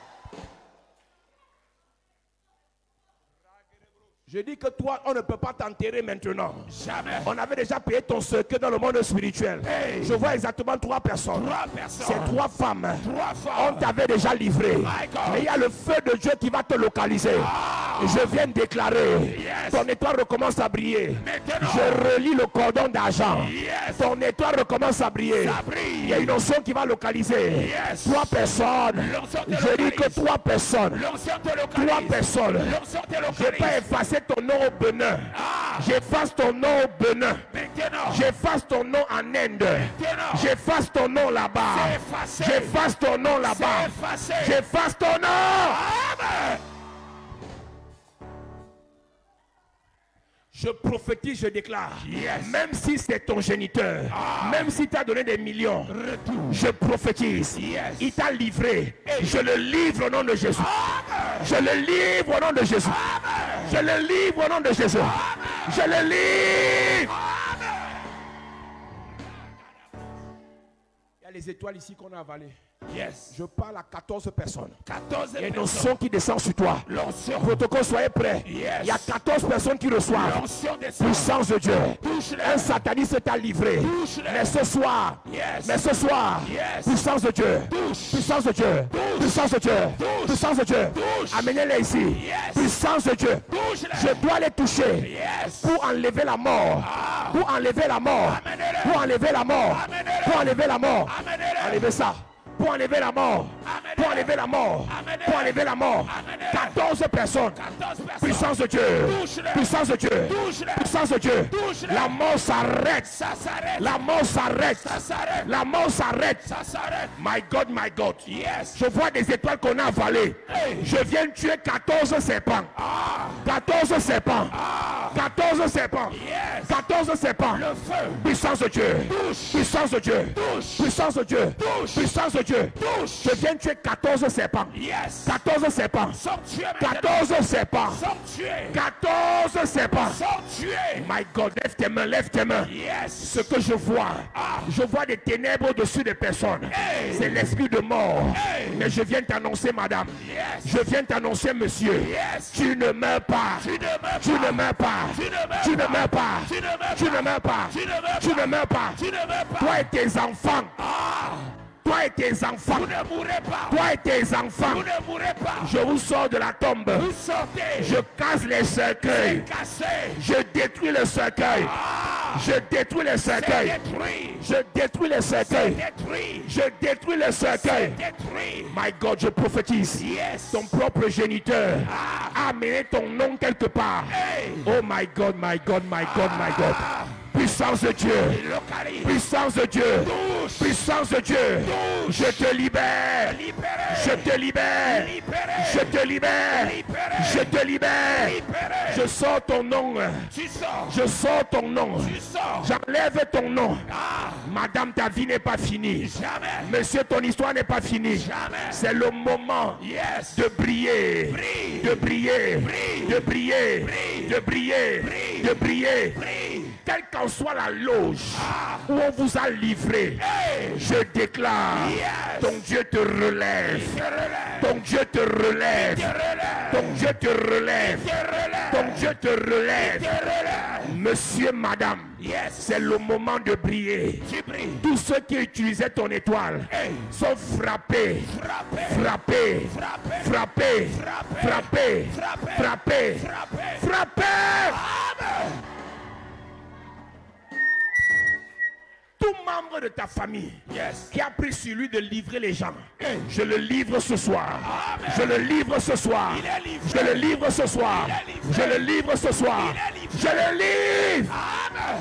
Je dis que toi, on ne peut pas t'enterrer maintenant. Jamais. On avait déjà payé ton cercueil dans le monde spirituel. Je vois exactement 3 personnes. C'est 3 femmes. On t'avait déjà livré. Mais il y a le feu de Dieu qui va te localiser. Je viens de déclarer. Ton étoile recommence à briller. Je relis le cordon d'argent. Ton étoile recommence à briller. Il y a une onction qui va localiser. 3 personnes. Je dis que 3 personnes. 3 personnes. Je n'ai pas effacé ton nom au Bénin. J'efface ton nom au Bénin. J'efface ton nom en Inde. J'efface ton nom là-bas. J'efface ton nom là-bas. J'efface ton nom. Amen. Je prophétise, je déclare, même si c'est ton géniteur, même si tu as donné des millions, je prophétise, il t'a livré, je le livre au nom de Jésus. Je le livre au nom de Jésus. Je le livre au nom de Jésus. Je le livre. Il y a les étoiles ici qu'on a avalées. Je parle à 14 personnes. Il y a une onction qui descend sur toi. Protocole, soyez prêts. Il y a 14 personnes qui reçoivent puissance de Dieu. Un sataniste t'a livré. Mais ce soir, puissance de Dieu. Puissance de Dieu. Puissance de Dieu. Puissance de Dieu. Amenez-les ici. Puissance de Dieu. Je dois les toucher pour enlever la mort. Pour enlever la mort. Pour enlever la mort. Pour enlever la mort. Enlevez ça. Pour enlever la mort. Pour enlever la mort. Pour enlever la mort. 14 personnes. Puissance de Dieu. Puissance de Dieu. Puissance de Dieu. La mort s'arrête. La mort s'arrête. La mort s'arrête. My God, my God. Je vois des étoiles qu'on a avalées. Je viens de tuer 14 serpents. 14 serpents. 14 serpents. 14 serpents. Puissance de Dieu. Puissance de Dieu. Puissance de Dieu. Puissance de Dieu. Je viens de tuer 14 serpents. 14 serpents. 14 serpents. 14 serpents. My God, lève tes mains, lève tes mains. Ce que je vois des ténèbres au-dessus des personnes. C'est l'esprit de mort. Mais je viens t'annoncer, madame. Je viens t'annoncer, monsieur. Tu ne meurs pas. Tu ne meurs pas. Tu ne meurs pas. Tu ne meurs pas. Tu ne meurs pas. Toi et tes enfants. Toi et tes enfants. Vous ne mourrez pas. Toi et tes enfants. Vous ne mourrez pas. Je vous sors de la tombe. Vous sortez. Je casse les cercueils. Je détruis le cercueil. Je détruis le cercueil. Je détruis le cercueil. Je détruis le cercueil. My God, je prophétise. Ton propre géniteur a amené ton nom quelque part. Oh my God, my God, my God, my God. Puissance de Dieu. Puissance de Dieu. Puissance de Dieu. Je te libère. Je te libère. Je te libère. Je te libère. Je sors ton nom. Je sors ton nom. J'enlève ton nom. Madame, ta vie n'est pas finie. Monsieur, ton histoire n'est pas finie. C'est le moment de briller. De briller. De briller. De briller. De briller. Quelle qu'en soit la loge où on vous a livré, je déclare, ton Dieu te relève. Ton Dieu te relève. Ton Dieu te relève. Ton Dieu te relève. Monsieur, madame, c'est le moment de briller. Tous ceux qui utilisaient ton étoile sont frappés. Frappés. Frappés. Frappés. Frappés. Frappés. Tout membre de ta famille qui a pris sur lui de livrer les gens, je le livre ce soir. Je le livre ce soir. Je le livre ce soir. Je le livre ce soir. Je le livre. Amen.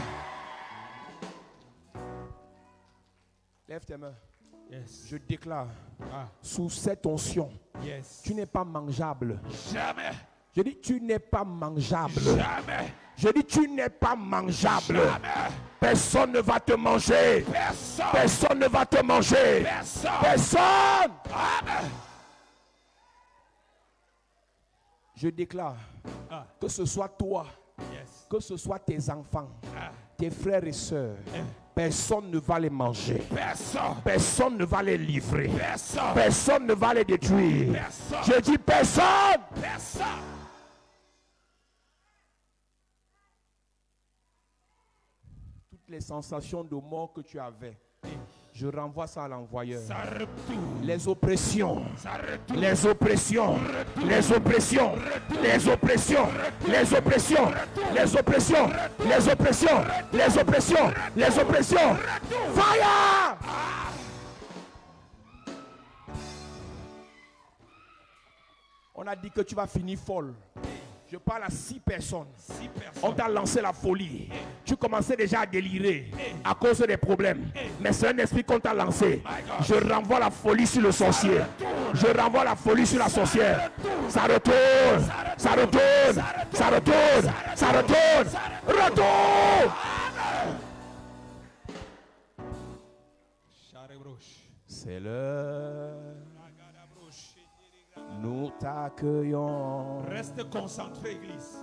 Lève tes mains. Je déclare sous cette onction, tu n'es pas mangeable. Jamais. Je dis tu n'es pas mangeable. Jamais. Je dis tu n'es pas mangeable. Jamais. Personne ne va te manger. Personne. Personne ne va te manger. Personne. Personne. Amen. Je déclare que ce soit toi, que ce soit tes enfants, tes frères et sœurs, personne ne va les manger. Personne. Personne ne va les livrer. Personne. Personne ne va les détruire. Personne. Je dis personne. Personne. Toutes les sensations de mort que tu avais, je renvoie ça à l'envoyeur. Les oppressions, les oppressions, les oppressions, les oppressions, les oppressions, les oppressions, les oppressions, les oppressions, les oppressions. Fire! On a dit que tu vas finir folle. Je parle à 6 personnes. On t'a lancé la folie. Tu commençais déjà à délirer à cause des problèmes. Mais c'est un esprit qu'on t'a lancé. Je renvoie la folie sur le sorcier. Je renvoie la folie sur la sorcière. Ça retourne. Ça retourne. Ça retourne. Ça retourne. Retourne. C'est l'heure. Nous t'accueillons. Reste concentré, Église.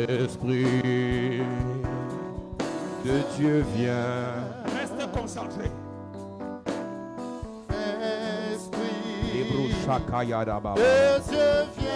Esprit de Dieu vient. Reste concentré. Esprit de Dieu vient.